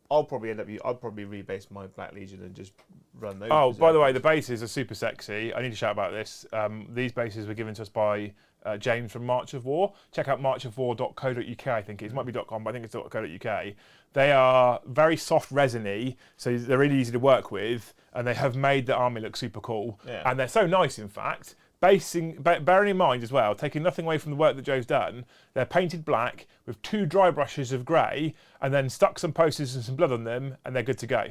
I'll probably rebase my Black Legion and just run those. Oh, by the way, the bases are super sexy. I need to shout about this. These bases were given to us by James from March of War. Check out marchofwar.co.uk, I think it is. It might be .com, but I think it's .co.uk. They are very soft resiny, so they're really easy to work with, and they have made the army look super cool. Yeah. And they're so nice, in fact. Bearing in mind as well, taking nothing away from the work that Joe's done, they're painted black with 2 dry brushes of grey, and then stuck some posters and some blood on them, and they're good to go.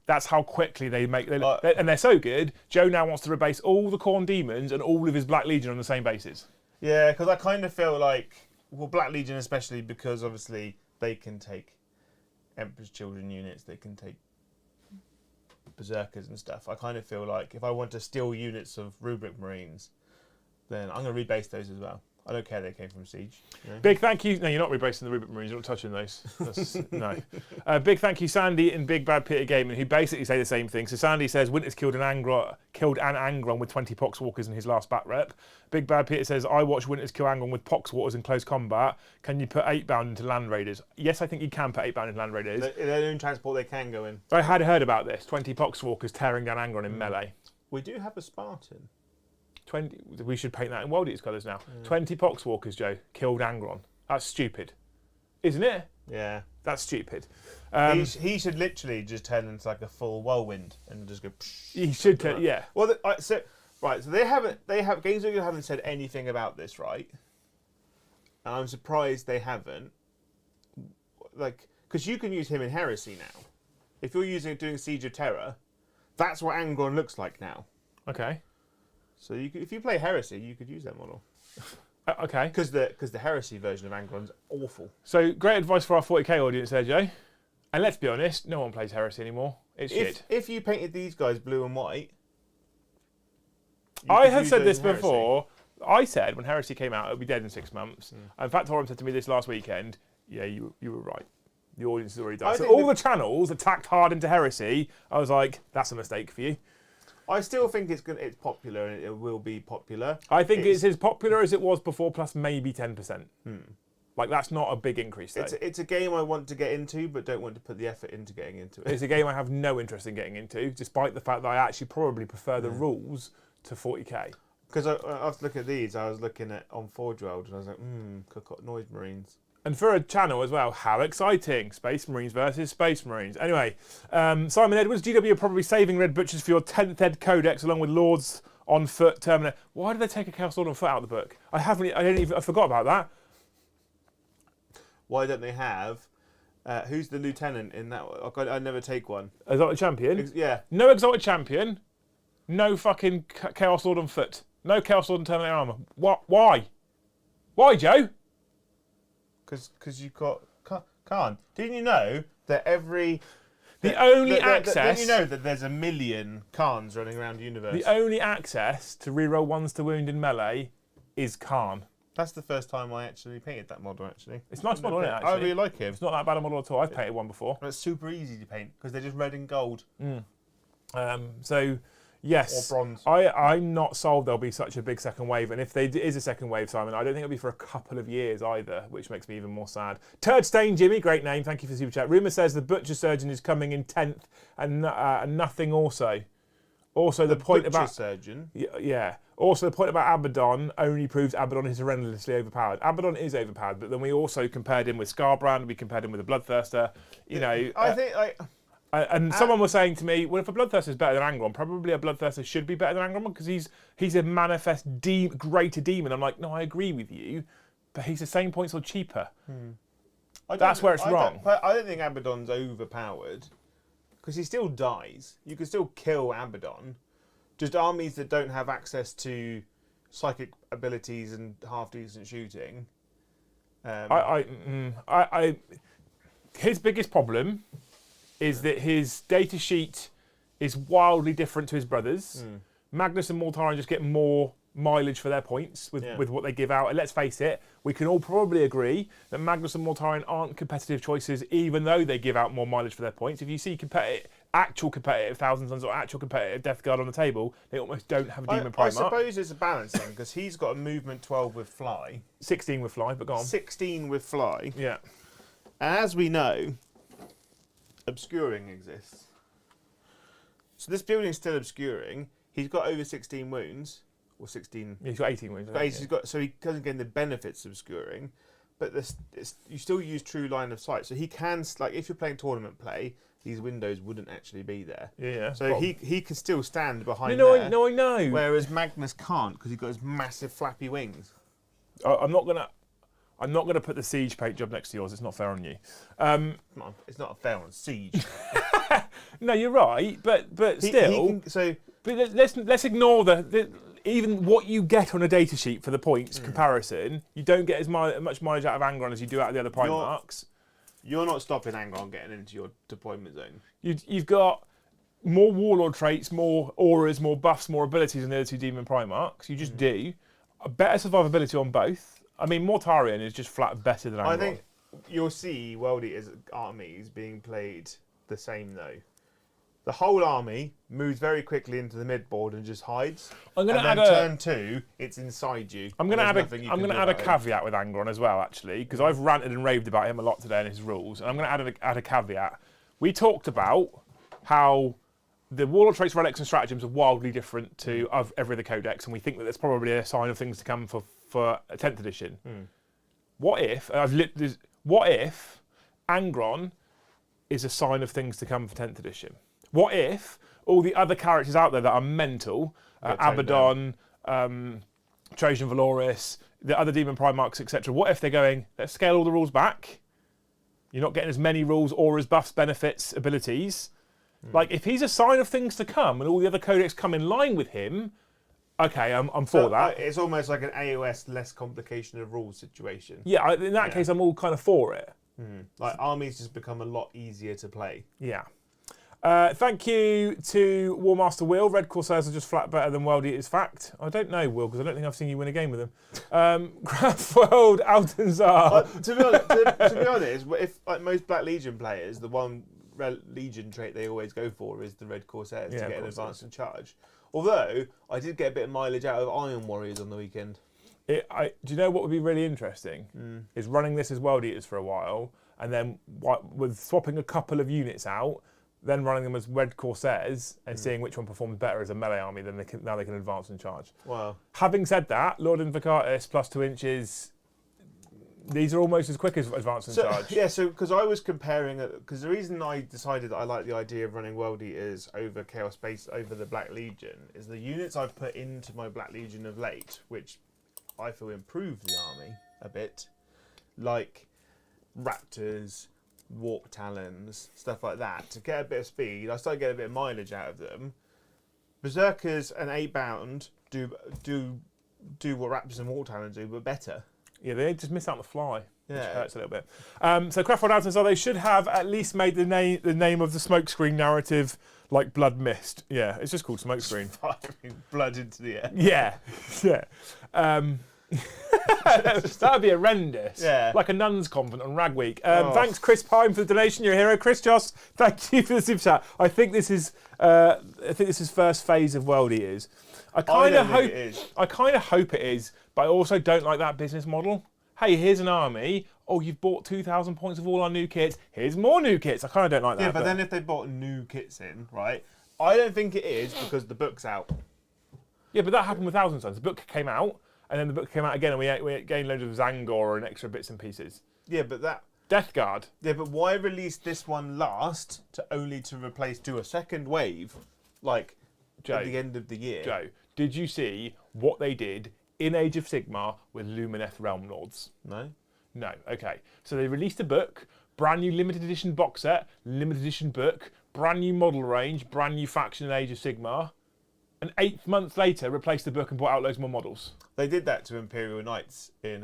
That's how quickly they make. And they're so good. Joe now wants to rebase all the Khorne Demons and all of his Black Legion on the same bases. Yeah, because I kind of feel Black Legion especially, because obviously they can take Emperor's Children units, they can take Berserkers and stuff. I kind of feel like if I want to steal units of Rubric Marines, then I'm going to rebase those as well. I don't care they came from Siege. You know? Big thank you. No, you're not rebasing the Rubric Marines. You're not touching those. No. Big thank you, Sandy and Big Bad Peter Gaming, who basically say the same thing. So Sandy says Winters killed an Angron with 20 Poxwalkers in his last bat rep. Big Bad Peter says I watched Winters kill Angron with Poxwalkers in close combat. Can you put 8-bound into Land Raiders? Yes, I think you can put 8-bound into Land Raiders. Their own transport they can go in. I had heard about this. 20 Poxwalkers tearing down Angron in melee. We do have a Spartan. 20. We should paint that in World Eaters colours now. 20 Poxwalkers, Joe, killed Angron. That's stupid, isn't it? Yeah, that's stupid. He should literally just turn into a full whirlwind and just go. He should turn, yeah. Well, so they have Games Workshop haven't said anything about this, right? And I'm surprised they haven't. Because you can use him in Heresy now. If you're doing Siege of Terror, that's what Angron looks like now. Okay. So if you play Heresy, you could use that model. Okay. Because the Heresy version of Angron's awful. So great advice for our 40k audience there, Joe. And let's be honest, no one plays Heresy anymore. It's shit. If you painted these guys blue and white, I have said this before. I said when Heresy came out, it would be dead in 6 months. In fact, Horam said to me this last weekend, yeah, you were right. The audience has already done. So all the channels attacked hard into Heresy. I was like, that's a mistake for you. I still think it's popular and it will be popular. I think it's as popular as it was before, plus maybe 10%. That's not a big increase, though. It's a game I want to get into, but don't want to put the effort into getting into it. It's a game I have no interest in getting into, despite the fact that I actually probably prefer the rules to 40k. Because I was looking at these, I was looking at on Forge World, and I was like, Noise Marines. And for a channel as well, how exciting. Space Marines versus Space Marines. Anyway, Simon Edwards, GW are probably saving Red Butchers for your 10th Ed Codex along with Lords on Foot Terminator. Why did they take a Chaos Lord on Foot out of the book? I forgot about that. why don't they have? Who's the lieutenant in that one? I never take one. Exotic champion? Yeah. No exotic champion. No fucking Chaos Lord on foot. No Chaos Lord and Terminator armor. What? Why? Why, Joe? Because you've got Khan. Didn't you know that The only access... Didn't you know that there's 1 million Khans running around the universe? The only access to reroll 1s to wound in melee is Khan. That's the first time I actually painted that model, actually. It's a nice model, isn't it, actually? I really like him. It's not that bad a model at all. I've painted one before. And it's super easy to paint because they're just red and gold. So, yes. Or bronze. I'm not sold there'll be such a big second wave. And if there is a second wave, Simon, I don't think it'll be for a couple of years either, which makes me even more sad. Turd Stain Jimmy, great name. Thank you for the super chat. Rumour says the Butcher Surgeon is coming in 10th and nothing also. Also, the point Butcher about... Surgeon? Yeah. Also, the point about Abaddon only proves Abaddon is horrendously overpowered. Abaddon is overpowered, but then we also compared him with Scarbrand, we compared him with a Bloodthirster. You know... I think... And someone was saying to me, well, if a Bloodthirster is better than Angron, probably a Bloodthirster should be better than Angron because he's a manifest greater demon. I'm like, no, I agree with you, but he's the same points or cheaper. That's where it's wrong. I don't think Abaddon's overpowered because he still dies. You can still kill Abaddon. Just armies that don't have access to psychic abilities and half-decent shooting. His biggest problem is that his data sheet is wildly different to his brothers. Magnus and Mortarion just get more mileage for their points with what they give out. And let's face it, we can all probably agree that Magnus and Mortarion aren't competitive choices, even though they give out more mileage for their points. If you see actual competitive Thousand Sons or actual competitive Death Guard on the table, they almost don't have a Demon Primarch. I suppose it's a balancing because he's got a movement 12 with fly. 16 with fly, but go on. 16 with fly. Yeah. And as we know, obscuring exists. So this building's still obscuring. He's got over 16 wounds. Or 16. Yeah, he's got 18 wounds. So he doesn't get the benefits of obscuring, but you still use true line of sight. So he can, like, if you're playing tournament play, these windows wouldn't actually be there. Yeah. So he can still stand behind there. No, I know. Whereas Magnus can't because he's got his massive flappy wings. I'm not gonna put the siege paint job next to yours. It's not fair on you. It's not fair on siege. No, you're right, but still. But let's ignore even what you get on a data sheet for the points comparison. You don't get as much mileage out of Angron as you do out of the other Primarchs. You're not stopping Angron getting into your deployment zone. You've got more Warlord traits, more auras, more buffs, more abilities than the other two Demon Primarchs. You just do. A better survivability on both. I mean, Mortarion is just flat better than Angron. I think you'll see World Eaters armies being played the same though. The whole army moves very quickly into the midboard and just hides. Turn 2, it's inside you. I'm going to add a caveat with Angron as well, actually, because I've ranted and raved about him a lot today and his rules. And I'm going to add a caveat. We talked about how the Warlord traits, relics, and stratagems are wildly different to every other codex, and we think that there's probably a sign of things to come for a 10th edition. What if Angron is a sign of things to come for 10th edition? What if all the other characters out there that are mental, Abaddon, Trojan Valoris, the other Demon Primarchs, etc., what if they're going, let's scale all the rules back? You're not getting as many rules, auras, buffs, benefits, abilities. Like, if he's a sign of things to come and all the other codex come in line with him, okay, I'm for that. It's almost like an AOS less complication of rules situation. Yeah, in that case, I'm all kind of for it. Like, armies just become a lot easier to play. Yeah. Thank you to Warmaster Will. Red Corsairs are just flat better than World Eaters. Fact. I don't know, Will, because I don't think I've seen you win a game with them. Graf World, Altanzar. To be honest, if like most Black Legion players, the one Legion trait they always go for is the Red Corsairs to get an advance and charge. Although, I did get a bit of mileage out of Iron Warriors on the weekend. Do you know what would be really interesting? Is running this as World Eaters for a while, and then with swapping a couple of units out, then running them as Red Corsairs and seeing which one performs better as a melee army, then now they can advance and charge. Wow. Having said that, Lord Invocatus plus 2 inches, these are almost as quick as advance and charge. Yeah, so because I was comparing, because the reason I decided that I like the idea of running World Eaters over Chaos Space over the Black Legion is the units I've put into my Black Legion of late, which I feel improve the army a bit, like raptors, warp talons, stuff like that, to get a bit of speed. I started getting a bit of mileage out of them. Berserkers and 8-bound do what raptors and warp talons do, but better. Yeah, they just miss out on the fly. Which Yeah. hurts a little bit. So Craftworld Adams, so they should have at least made the name of the smokescreen narrative like Blood Mist. Yeah, it's just called Smokescreen. Firing blood into the air. Yeah, yeah. That would be horrendous. Yeah. Like a nun's convent on Rag Week. Thanks, Chris Pine, for the donation. You're a hero. Chris Joss, thank you for the super chat. I think this is first phase of World Eaters. I kind of hope it is, but I also don't like that business model. Hey, here's an army. Oh, you've bought 2,000 points of all our new kits. Here's more new kits. I kind of don't like that. Yeah, but then if they bought new kits in, right? I don't think it is because the book's out. Yeah, but that happened with Thousand Sons. The book came out, and then the book came out again, and we gained loads of Zangor and extra bits and pieces. Yeah, but that... Death Guard. Yeah, but why release this one last to replace a second wave, like, Joe, at the end of the year? Joe, did you see what they did in Age of Sigmar with Lumineth Realm Lords? No? No, okay. So they released a book, brand new limited edition box set, limited edition book, brand new model range, brand new faction in Age of Sigmar, and 8 months later replaced the book and brought out loads more models. They did that to Imperial Knights in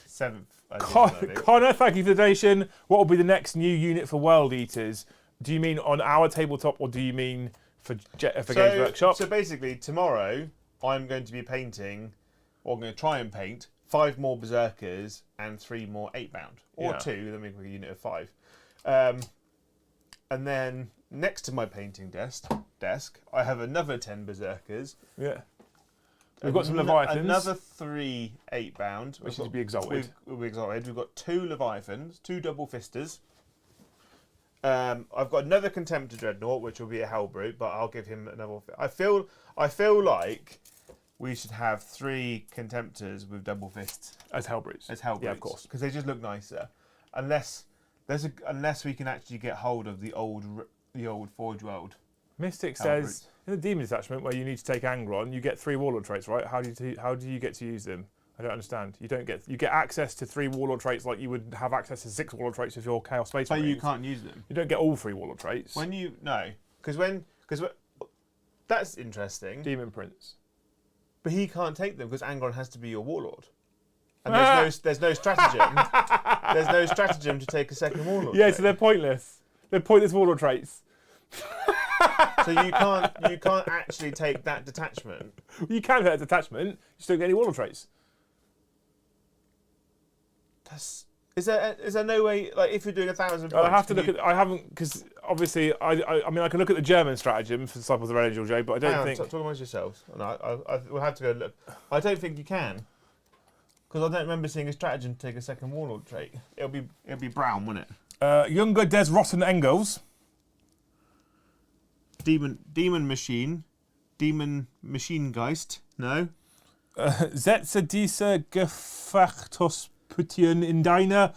7th. Connor, thank you for the donation. What will be the next new unit for World Eaters? Do you mean on our tabletop or do you mean for Games Workshop? So basically, tomorrow I'm going to be painting, or I'm going to try and paint, 5 more Berserkers and 3 more 8-bound. Or 2, then we can make a unit of 5. And then next to my painting desk, I have another 10 Berserkers. Yeah. We've got some Leviathans. Another 3 8-bound. Which is to be exalted. We'll be exalted. We've got 2 Leviathans, 2 double fisters. I've got another Contemptor Dreadnought, which will be a Hellbrute, but I'll give him another... I feel like we should have 3 Contemptors with double fists. As Hellbrutes. Yeah, of course. Because they just look nicer. Unless we can actually get hold of the old Forge World. Mystic says, in the Demon Detachment, where you need to take Angron, you get 3 Warlord traits, right? How do you get to use them? I don't understand. You get access to 3 Warlord traits like you would have access to 6 Warlord traits if you're Chaos Space Marines. But you can't use them. You don't get all 3 Warlord traits. Because that's interesting. Demon Prince. But he can't take them because Angron has to be your Warlord. And there's no stratagem. There's no stratagem to take a second Warlord. Yeah, so they're pointless. They're pointless Warlord traits. So you can't actually take that detachment. You can take a detachment. You still don't get any Warlord traits. Is there no way, like, if you're doing 1,000 points... I have to look at... I haven't... Because, obviously, I mean, I can look at the German stratagem for Disciples of the Angel, Joe, but I don't think... Talk amongst yourselves. We'll have to go look. I don't think you can. Because I don't remember seeing a stratagem to take a second Warlord trait. It'll be brown, won't it? Younger des Rotten Engels. Demon Machine. Demon Machine Geist. No. Setze diese Gefechtsputien in deine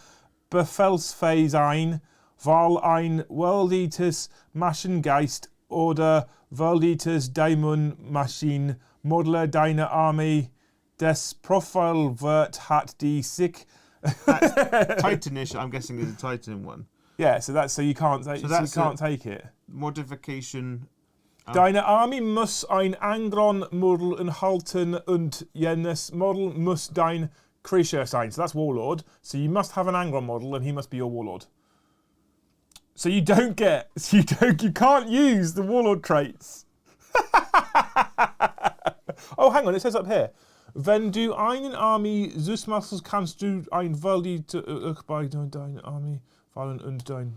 Befehlsfähigkeit ein, weil ein World Eaters Maschengeist oder World Eaters Daemon Machine Modelle deiner Armee des Profil wird hat die sich... Titanish, I'm guessing, is a Titan one. Yeah, so you can't take it. Modification. Deine Armee muss ein Angron-Model enthalten und jenes Model muss dein Krieger sein. So that's Warlord. So you must have an Angron model and he must be your Warlord. So you can't use the Warlord traits. Oh, hang on, it says up here. Wenn du einen Armee süß machst, kannst du ein World bei deiner Armee fallen und dann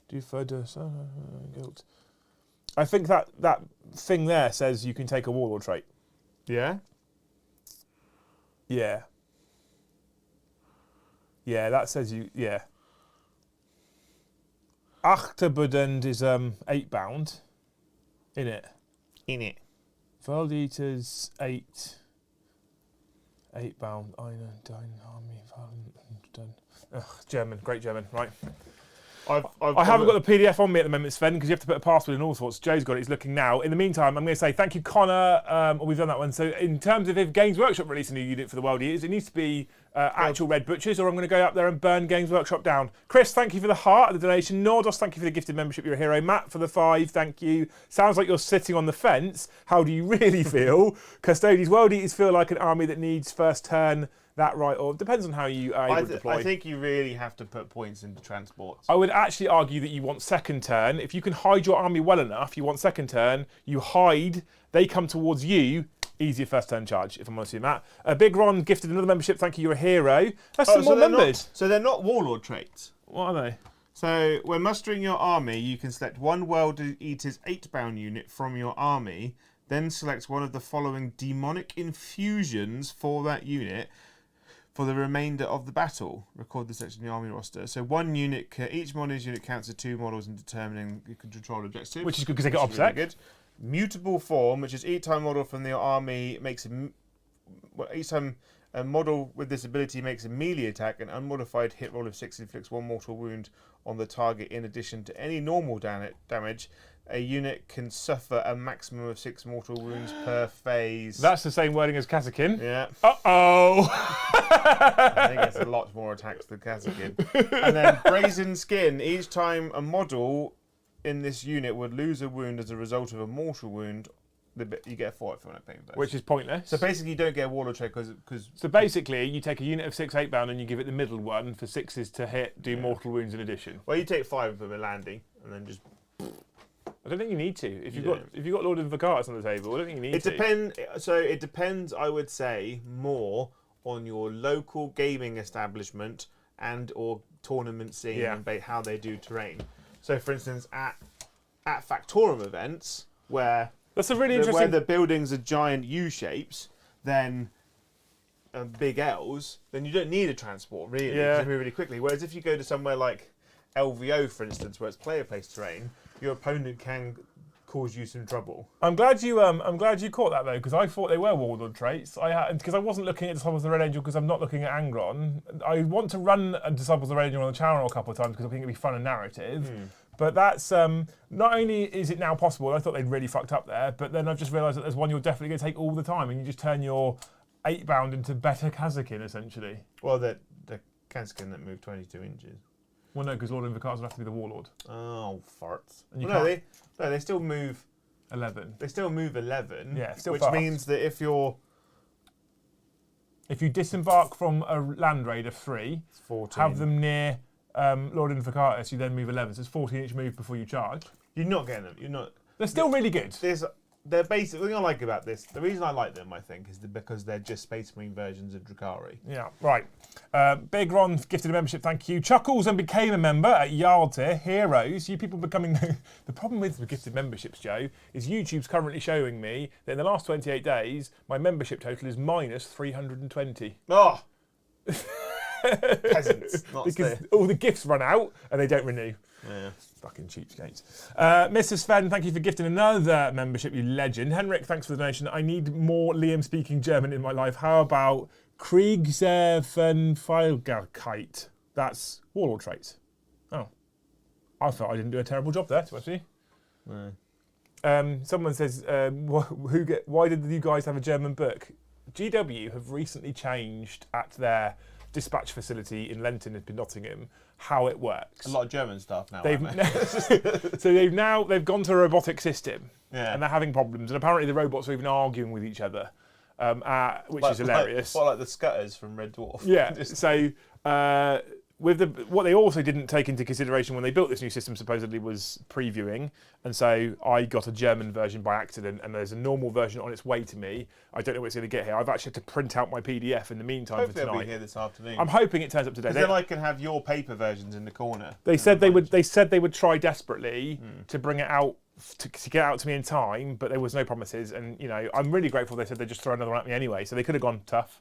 du förders Guild. I think that thing there says you can take a Warlord trait. Yeah? Yeah. Yeah, that says you... Yeah. Achterbudend is 8-bound. In it. World Eaters 8-bound. Eine Dein Army done. Ugh, German, great German, right. I haven't got the PDF on me at the moment, Sven, because you have to put a password in all sorts. Joe's got it, he's looking now. In the meantime, I'm going to say thank you, Connor. We've done that one. So in terms of if Games Workshop release a new unit for the World Eaters, it needs to be actual Red Butchers, or I'm going to go up there and burn Games Workshop down. Chris, thank you for the heart of the donation. Nordos, thank you for the gifted membership. You're a hero. Matt for the 5, thank you. Sounds like you're sitting on the fence. How do you really feel? Custodies, World Eaters feel like an army that needs first turn. That right, or depends on how you are able to deploy. I think you really have to put points into transports. I would actually argue that you want second turn. If you can hide your army well enough, you want second turn. You hide, they come towards you. Easier first turn charge, if I'm honest with you, Matt. Big Ron gifted another membership. Thank you, you're a hero. That's some more members. So they're not warlord traits. What are they? So when mustering your army, you can select one World Eater's 8-bound unit from your army, then select one of the following demonic infusions for that unit for the remainder of the battle. Record the section in the army roster. So one unit, each model's unit counts as 2 models in determining you can control objectives. Which is good because they get obsec. Really good. Mutable form, which is each time model from the army makes each time a model with this ability makes a melee attack, an unmodified hit roll of 6 inflicts 1 mortal wound on the target in addition to any normal damage. A unit can suffer a maximum of 6 mortal wounds per phase. That's the same wording as Kazakin. Yeah. Uh-oh! I think it's a lot more attacks than Kazakin. And then Brazen Skin. Each time a model in this unit would lose a wound as a result of a mortal wound, you get a 4 if you want to pay for that. Which is pointless. So basically you don't get a warlord trait because... So basically you take a unit of 6 8-bound and you give it the middle one for 6s to hit, do mortal wounds in addition. Well, you take 5 of them at landing and then just... I don't think you need to. If you've got Lord Invocatus on the table, I don't think you need to. So it depends, I would say, more on your local gaming establishment and or tournament scene and how they do terrain. So, for instance, at Factorum events, where that's a really interesting. Where the buildings are giant U shapes, then big L's, then you don't need a transport really. Yeah. To move really quickly. Whereas if you go to somewhere like LVO, for instance, where it's player-placed terrain, your opponent can cause you some trouble. I'm glad you caught that though, because I thought they were warlord traits. Because I wasn't looking at Disciples of the Red Angel because I'm not looking at Angron. I want to run Disciples of the Red Angel on the channel a couple of times because I think it'd be fun and narrative. But that's not only is it now possible. I thought they'd really fucked up there, but then I've just realised that there's one you're definitely going to take all the time, and you just turn your 8-bound into better Kazakin essentially. Well, the Kazakin that moved 22 inches. Well, no, because Lord Invocatus would have to be the warlord. Oh, farts. And they still move 11. They still move 11. Yeah, still which fast. means that if you disembark from a land raid of 3, 14. have them near Lord Invocatus, you then move 11. So it's 14-inch move before you charge. You're not getting them. You're not. They're still really good. They're basic. The thing I like about this, the reason I like them, I think, is because they're just Space Marine versions of Drukhari. Yeah, right. Big Ron gifted a membership, thank you. Chuckles and became a member at Yalta. Heroes. You people becoming... The problem with gifted memberships, Joe, is YouTube's currently showing me that in the last 28 days, my membership total is minus 320. Oh! Peasants. Because all the gifts run out and they don't renew. Yeah. Fucking cheapskates. Mr. Sven, thank you for gifting another membership, you legend. Henrik, thanks for the donation. I need more Liam speaking German in my life. How about Kriegsverfeilbarkeit? That's warlord traits. Oh. I thought I didn't do a terrible job there, to actually. No. Someone says, why did you guys have a German book? GW have recently changed at their dispatch facility in Lenton in Nottingham how it works. A lot of German stuff now. So they've gone to a robotic system, and they're having problems, and apparently the robots are even arguing with each other, which is hilarious. Like the Scutters from Red Dwarf. Yeah. So what they also didn't take into consideration when they built this new system supposedly was previewing, and so I got a German version by accident, and there's a normal version on its way to me. I don't know when it's going to get here. I've actually had to print out my PDF in the meantime. Hopefully for tonight. It'll be here this afternoon. I'm hoping it turns up today. Then I can have your paper versions in the corner. They said they would. They said they would try desperately to bring it out to get out to me in time, but there was no promises. And I'm really grateful they said they'd just throw another one at me anyway. So they could have gone tough.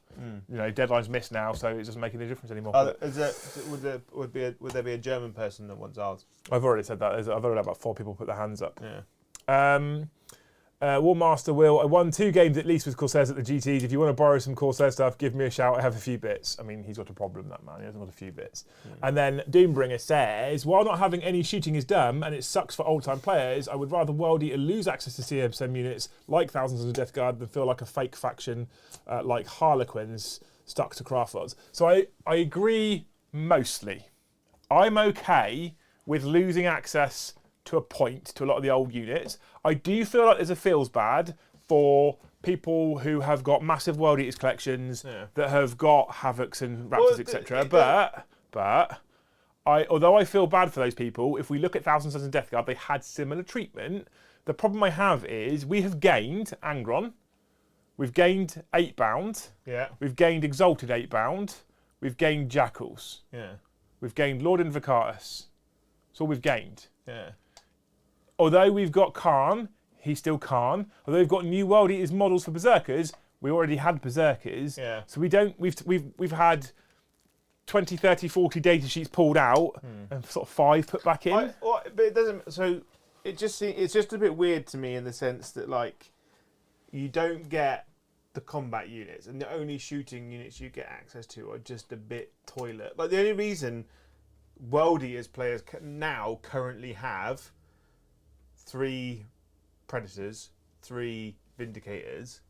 Deadline's missed now, so it doesn't make any difference anymore. Would there be a German person that wants ours? I've already said that. I've already had about 4 people put their hands up. Yeah. Warmaster Will, I won 2 games at least with Corsairs at the GTs. If you want to borrow some Corsair stuff, give me a shout. I have a few bits. I mean, he's got a problem, that man. He hasn't got a few bits. And then Doombringer says, while not having any shooting is dumb and it sucks for old-time players, I would rather World Eater lose access to CSM units like Thousands of Death Guard than feel like a fake faction like Harlequins. stuck to craft rods. So I agree mostly. I'm okay with losing access to a point to a lot of the old units. I do feel like there's a feels bad for people who have got massive World Eaters collections that have got Havocs and Raptors, etc. But although I feel bad for those people, if we look at Thousand Sons and Death Guard, they had similar treatment. The problem I have is we have gained Angron, we've gained 8-bound, we've gained Exalted 8-bound, we've gained Jackals, we've gained Lord Invocatus. That's all we've gained. Although we've got Khan, he's still Khan. Although we've got new World Eaters models for Berserkers, we already had Berserkers. So we've had 20, 30, 40 data sheets pulled out and sort of 5 put back in. But it doesn't. So it's just a bit weird to me in the sense that like you don't get the combat units, and the only shooting units you get access to are just a bit toilet. Like the only reason World Eaters players now currently have 3 Predators, 3 Vindicators,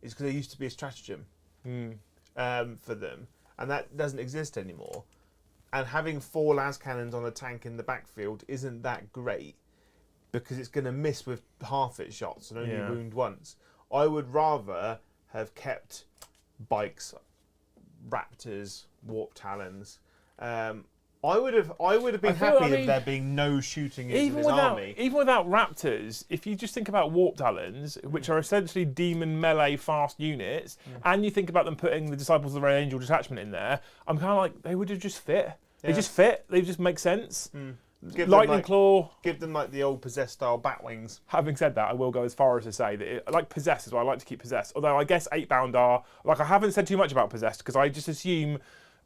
is because there used to be a stratagem for them, and that doesn't exist anymore. And having 4 las cannons on a tank in the backfield isn't that great because it's going to miss with half its shots and only wound once. I would rather have kept bikes, Raptors, Warp Talons. I would have been happy if there being no shooting in his army. Even without Raptors, if you just think about Warp Talons, which are essentially demon melee fast units, and you think about them putting the Disciples of the Red Angel detachment in there, I'm kind of like, they would have just fit. They just fit. They just make sense. Lightning Claw. Give them like the old Possessed style bat wings. Having said that, I will go as far as to say that I like Possessed as well. I like to keep Possessed. Although I guess 8-bound are, like I haven't said too much about Possessed because I just assume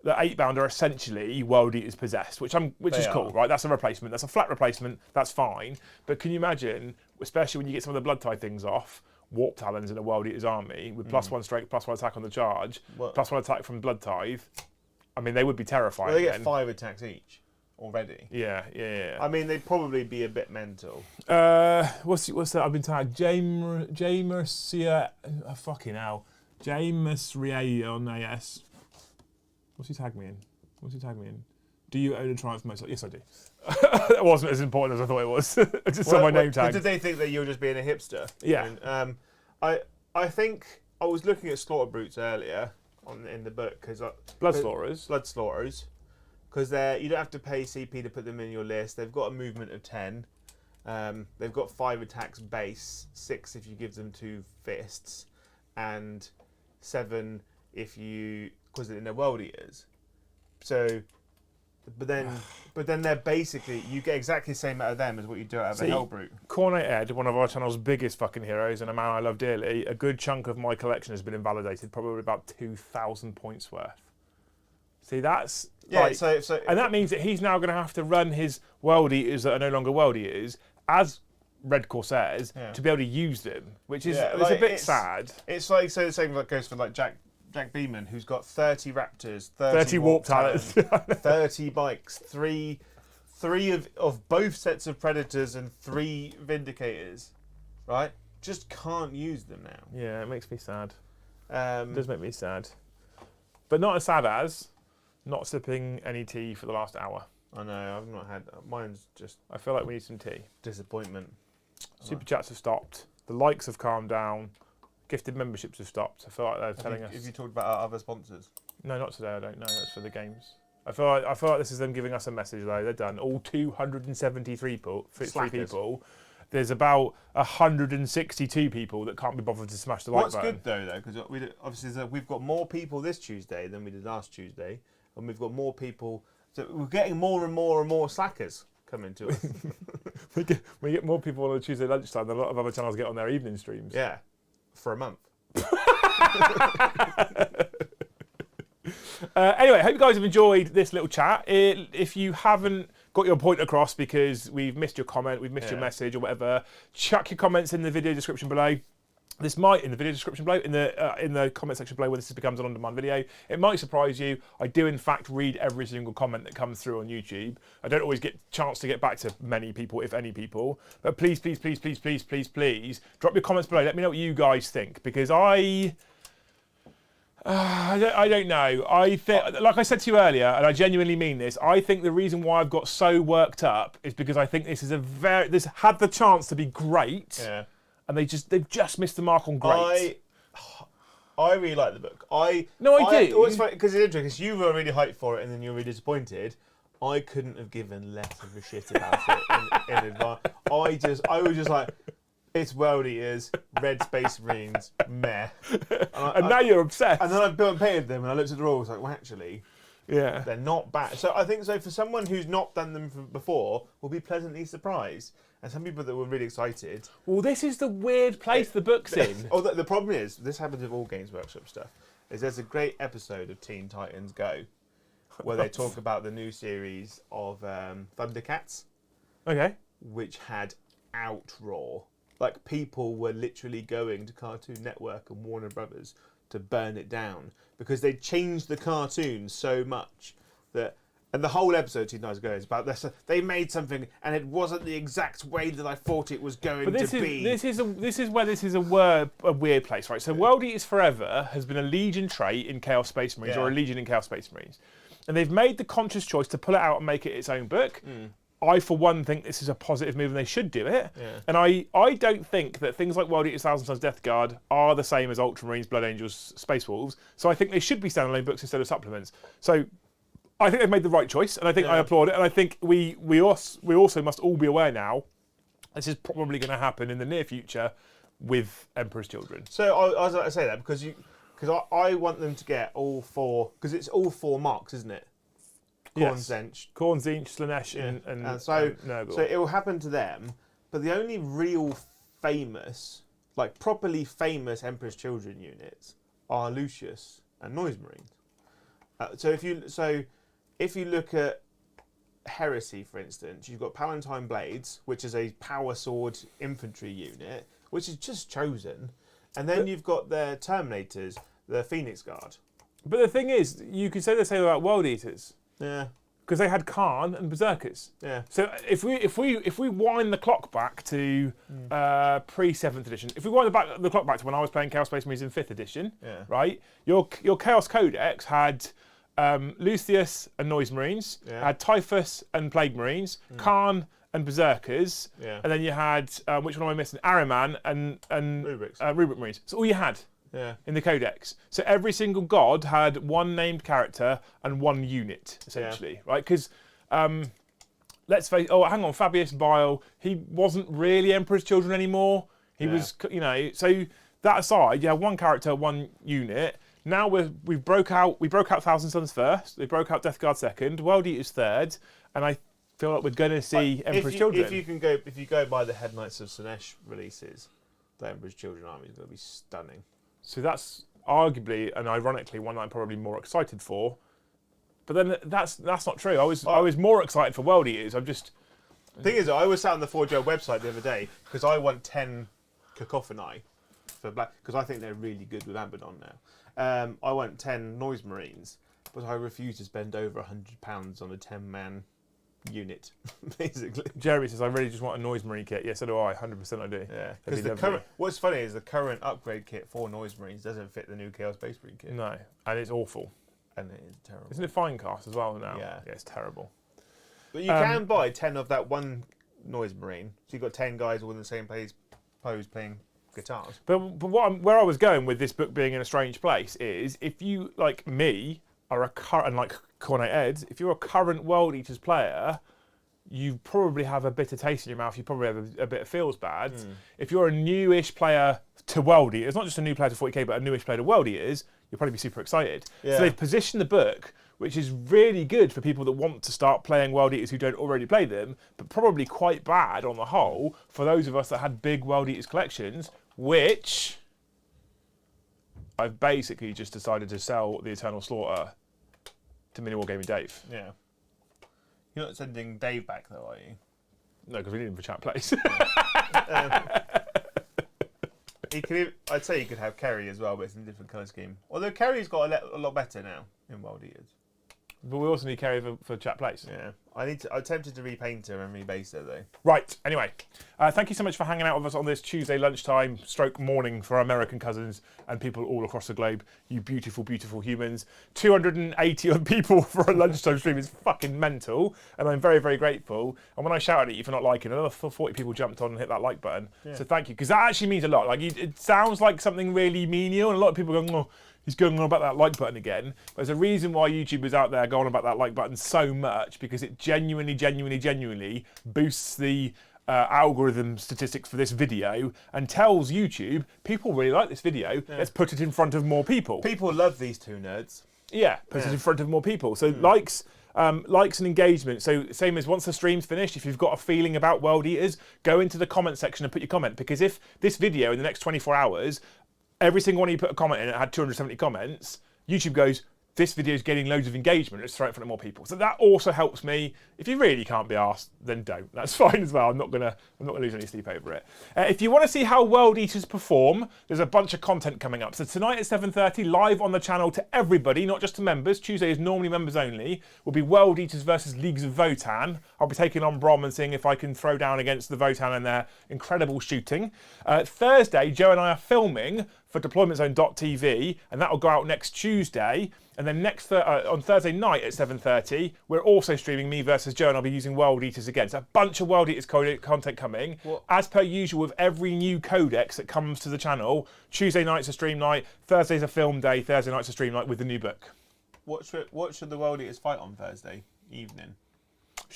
that 8-bound are essentially World Eaters Possessed, which is cool, right? That's a replacement. That's a flat replacement. That's fine. But can you imagine, especially when you get some of the Blood Tithe things off, Warp Talons in a World Eaters army with +1 strength, +1 attack on the charge, +1 attack from Blood Tithe? I mean, they would be terrifying. Well, they get 5 attacks each already. Yeah. I mean, they'd probably be a bit mental. What's that? I've been tagged. Jamersia. Fucking hell. James Rie on AS. What's he tagged me in? Do you own a Triumph motorcycle? Yes, I do. That wasn't as important as I thought it was. I just saw my name tag. Did they think that you were just being a hipster? Yeah. I think I was looking at Slaughter Brutes earlier in the book because Blood Slaughterers, because you don't have to pay CP to put them in your list. They've got a movement of 10. They've got 5 attacks base, 6 if you give them 2 fists, and 7 if you because they're in their World Eaters. So, but then they're basically you get exactly the same out of them as what you do out of a Hellbrute. Cornet Ed, one of our channel's biggest fucking heroes and a man I love dearly, a good chunk of my collection has been invalidated, probably about 2,000 points worth. See, that's and that means that he's now going to have to run his World Eaters that are no longer World Eaters as Red Corsairs to be able to use them, which is it's a bit sad. It's like the same that goes for like Jack Beeman, who's got 30 Raptors, 30 Warp Talons, 30 bikes, three of both sets of Predators and 3 Vindicators, right? Just can't use them now. Yeah, it makes me sad. It does make me sad. But not as sad as not sipping any tea for the last hour. I know, I've not had... Mine's just... I feel like we need some tea. Disappointment. Super chats have stopped. The likes have calmed down. Gifted memberships have stopped. I feel like they're telling us... Have you talked about our other sponsors? No, not today, I don't know. That's for the games. I feel like this is them giving us a message, though. They're done. All 273 people. There's about 162 people that can't be bothered to smash the like button. What's good, though, because obviously we've got more people this Tuesday than we did last Tuesday, and we've got more people... So we're getting more and more slackers coming to us. we get more people on a Tuesday lunchtime than a lot of other channels get on their evening streams. Yeah, for a month. Anyway, hope you guys have enjoyed this little chat. If you haven't got your point across because we've missed your comment, we've missed your message or whatever, chuck your comments in the video description below. This might, in the video description below, in the comment section below where this becomes an on-demand video, it might surprise you. I do, in fact, read every single comment that comes through on YouTube. I don't always get a chance to get back to many people, if any people. But please, please, please, please, please, please, please, drop your comments below. Let me know what you guys think, because I I don't know. I think, like I said to you earlier, and I genuinely mean this, I think the reason why I've got so worked up is because I think this had the chance to be great, Yeah. and they've just missed the mark on great. I really like the book. do. Always because it's interesting. 'Cause you were really hyped for it, and then you were really disappointed. I couldn't have given less of a shit about it in advance. I was just like, it's World Eaters, Red Space Marines, meh. And now you're obsessed. And then I built and painted them, and I looked at the rules like, well, actually, yeah. they're not bad. So I think for someone who's not done them before, will be pleasantly surprised. And some people that were really excited. Well, this is the weird place the book's in. Oh, the problem is, this happens with all Games Workshop stuff, is there's a great episode of Teen Titans Go where they talk about the new series of Thundercats. Okay. Which had outroar. Like, people were literally going to Cartoon Network and Warner Brothers to burn it down because they changed the cartoon so much that. And the whole episode, 2 nights ago, is about this. They made something, and it wasn't the exact way that I thought it was going to be. This is where this is a weird place, right? So, World Eaters Forever has been a Legion trait in Chaos Space Marines, or a Legion in Chaos Space Marines, and they've made the conscious choice to pull it out and make it its own book. I, for one, think this is a positive move, and they should do it. Yeah. And I don't think that things like World Eaters, Thousand Sons, Death Guard are the same as Ultramarines, Blood Angels, Space Wolves. So I think they should be standalone books instead of supplements. So I think they've made the right choice, and I think I applaud it. And I think we also must all be aware now, this is probably going to happen in the near future with Emperor's Children. So I was about to say that because I want them to get all 4, because it's all 4 marks, isn't it? Khorne, Tzeentch. Khorne, Tzeentch, Slaanesh, and so Nurgle. So it will happen to them, but the only real famous, like properly famous Emperor's Children units are Lucius and Noise Marines. So if you look at Heresy, for instance, you've got Palatine Blades, which is a power sword infantry unit, which is just chosen, and then you've got their Terminators, the Phoenix Guard. But the thing is, you could say the same about World Eaters. Yeah. Because they had Khan and Berserkers. Yeah. So if we wind the clock back to pre-7th edition, if we wind the clock back to when I was playing Chaos Space Marines in 5th edition, right? Your Chaos Codex had Lucius and Noise Marines, had Typhus and Plague Marines, Khan and Berserkers, and then you had which one am I missing? Ahriman and Rubric Marines. That's all you had. Yeah. In the Codex. So every single god had one named character and one unit, essentially, right? Because, let's face hang on, Fabius Bile, he wasn't really Emperor's Children anymore. He was, so that aside, one character, one unit. Now we broke out Thousand Sons first, we broke out Death Guard second, World Eaters third, and I feel like we're going to see Emperor's Children. If you go by the Head Knights of Slaanesh releases, the Emperor's Children army is going to be stunning. So that's arguably and ironically one that I'm probably more excited for. But then that's not true. I was more excited for World Eaters. The thing is, I was sat on the Forge World website the other day because I want 10 Cacophony for Black, because I think they're really good with Abaddon now. I want 10 Noise Marines, but I refuse to spend over £100 on a 10-man unit, basically. Jeremy says, I really just want a Noise Marine kit. Yes, so do I. 100% I do. Yeah. Because what's funny is the current upgrade kit for Noise Marines doesn't fit the new Chaos Space Marine kit. No, and it's awful. And it is terrible. Isn't it Finecast as well now? Yeah. Yeah, it's terrible. But you can buy 10 of that one Noise Marine. So you've got 10 guys all in the same pose playing guitars. But where I was going with this book being in a strange place is if you, like me, are a current, like Cornet Ed, if you're a current World Eaters player, you probably have a bitter taste in your mouth. You probably have a bit of feels bad. If you're a newish player to World Eaters, not just a new player to 40k, but a newish player to World Eaters, you'll probably be super excited. Yeah. So they've positioned the book, which is really good for people that want to start playing World Eaters who don't already play them, but probably quite bad on the whole for those of us that had big World Eaters collections, which I've basically just decided to sell the Eternal Slaughter to Mini Wargaming Dave. Yeah. You're not sending Dave back though, are you? No, because we need him for chat plays. I'd say you could have Kerry as well, but it's in a different colour scheme. Although Kerry's got a lot better now in World Eaters. But we also need carryover for chat plays. Yeah. I'm tempted to repaint her and rebase her though. Right, anyway, thank you so much for hanging out with us on this Tuesday lunchtime stroke morning for our American cousins and people all across the globe. You beautiful, beautiful humans. 280 odd people for a lunchtime stream is fucking mental, and I'm very, very grateful. And when I shouted at you for not liking, another 40 people jumped on and hit that like button. Yeah. So thank you, because that actually means a lot. Like, it sounds like something really menial, and a lot of people go, oh, he's going on about that like button again. But there's a reason why YouTubers out there go on about that like button so much, because it genuinely boosts the algorithm statistics for this video and tells YouTube, people really like this video, let's put it in front of more people. People love these two nerds. Yeah, put it in front of more people. So likes and engagement. So same as once the stream's finished, if you've got a feeling about World Eaters, go into the comment section and put your comment. Because if this video in the next 24 hours, every single one of you put a comment in and it had 270 comments, YouTube goes, this video is getting loads of engagement, let's throw it in front of more people. So that also helps me. If you really can't be asked, then don't. That's fine as well. I'm not gonna lose any sleep over it. If you want to see how World Eaters perform, there's a bunch of content coming up. So tonight at 7:30, live on the channel to everybody, not just to members. Tuesday is normally members only. Will be World Eaters versus Leagues of Votan. I'll be taking on Brom and seeing if I can throw down against the Votan and their incredible shooting. Thursday, Joe and I are filming for deploymentzone.tv, and that will go out next Tuesday. And then on Thursday night at 7:30, we're also streaming me versus Joe, and I'll be using World Eaters again. So a bunch of World Eaters content coming. What? As per usual with every new Codex that comes to the channel, Tuesday night's a stream night, Thursday's a film day, Thursday night's a stream night with the new book. What should the World Eaters fight on Thursday evening?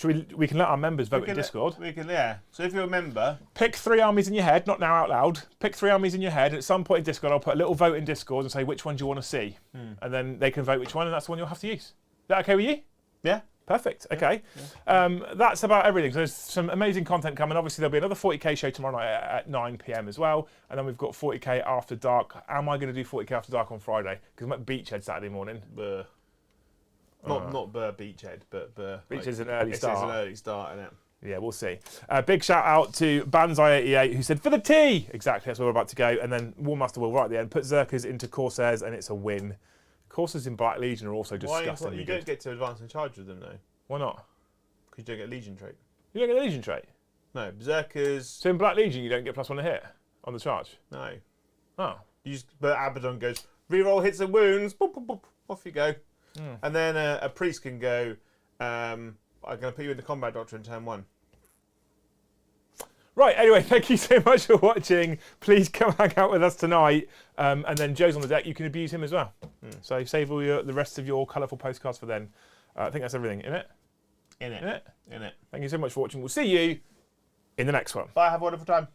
We can let our members vote in Discord. We can, yeah. So if you're a member, pick 3 armies in your head, not now out loud. Pick 3 armies in your head. At some point in Discord, I'll put a little vote in Discord and say which one do you want to see, and then they can vote which one, and that's the one you'll have to use. Is that okay with you? Yeah. Perfect. Okay. Yeah. That's about everything. So there's some amazing content coming. Obviously, there'll be another 40k show tomorrow night at 9 p.m. as well, and then we've got 40k After Dark. Am I going to do 40k After Dark on Friday? Because I'm at Beachhead Saturday morning. Not Burr Beachhead, but Burr. Beachhead's an early start. It's an early start, isn't it? Yeah, we'll see. Big shout out to Banzai88 who said, for the tea! Exactly, that's where we're about to go. And then Warmaster will right at the end put Zerkers into Corsairs, and it's a win. Corsairs in Black Legion are also disgusting. You don't get to advance and charge with them, though. Why not? Because you don't get a Legion trait. You don't get a Legion trait? No, Berserkers. So in Black Legion, you don't get +1 to hit on the charge? No. Oh. But Abaddon goes, reroll hits and wounds, boop, boop, boop, off you go. And then a priest can go, I'm going to put you in the combat doctrine turn 1. Right, anyway, thank you so much for watching. Please come hang out with us tonight. And then Joe's on the deck. You can abuse him as well. So save all the rest of your colourful postcards for then. I think that's everything. In it? In it. Thank you so much for watching. We'll see you in the next one. Bye, have a wonderful time.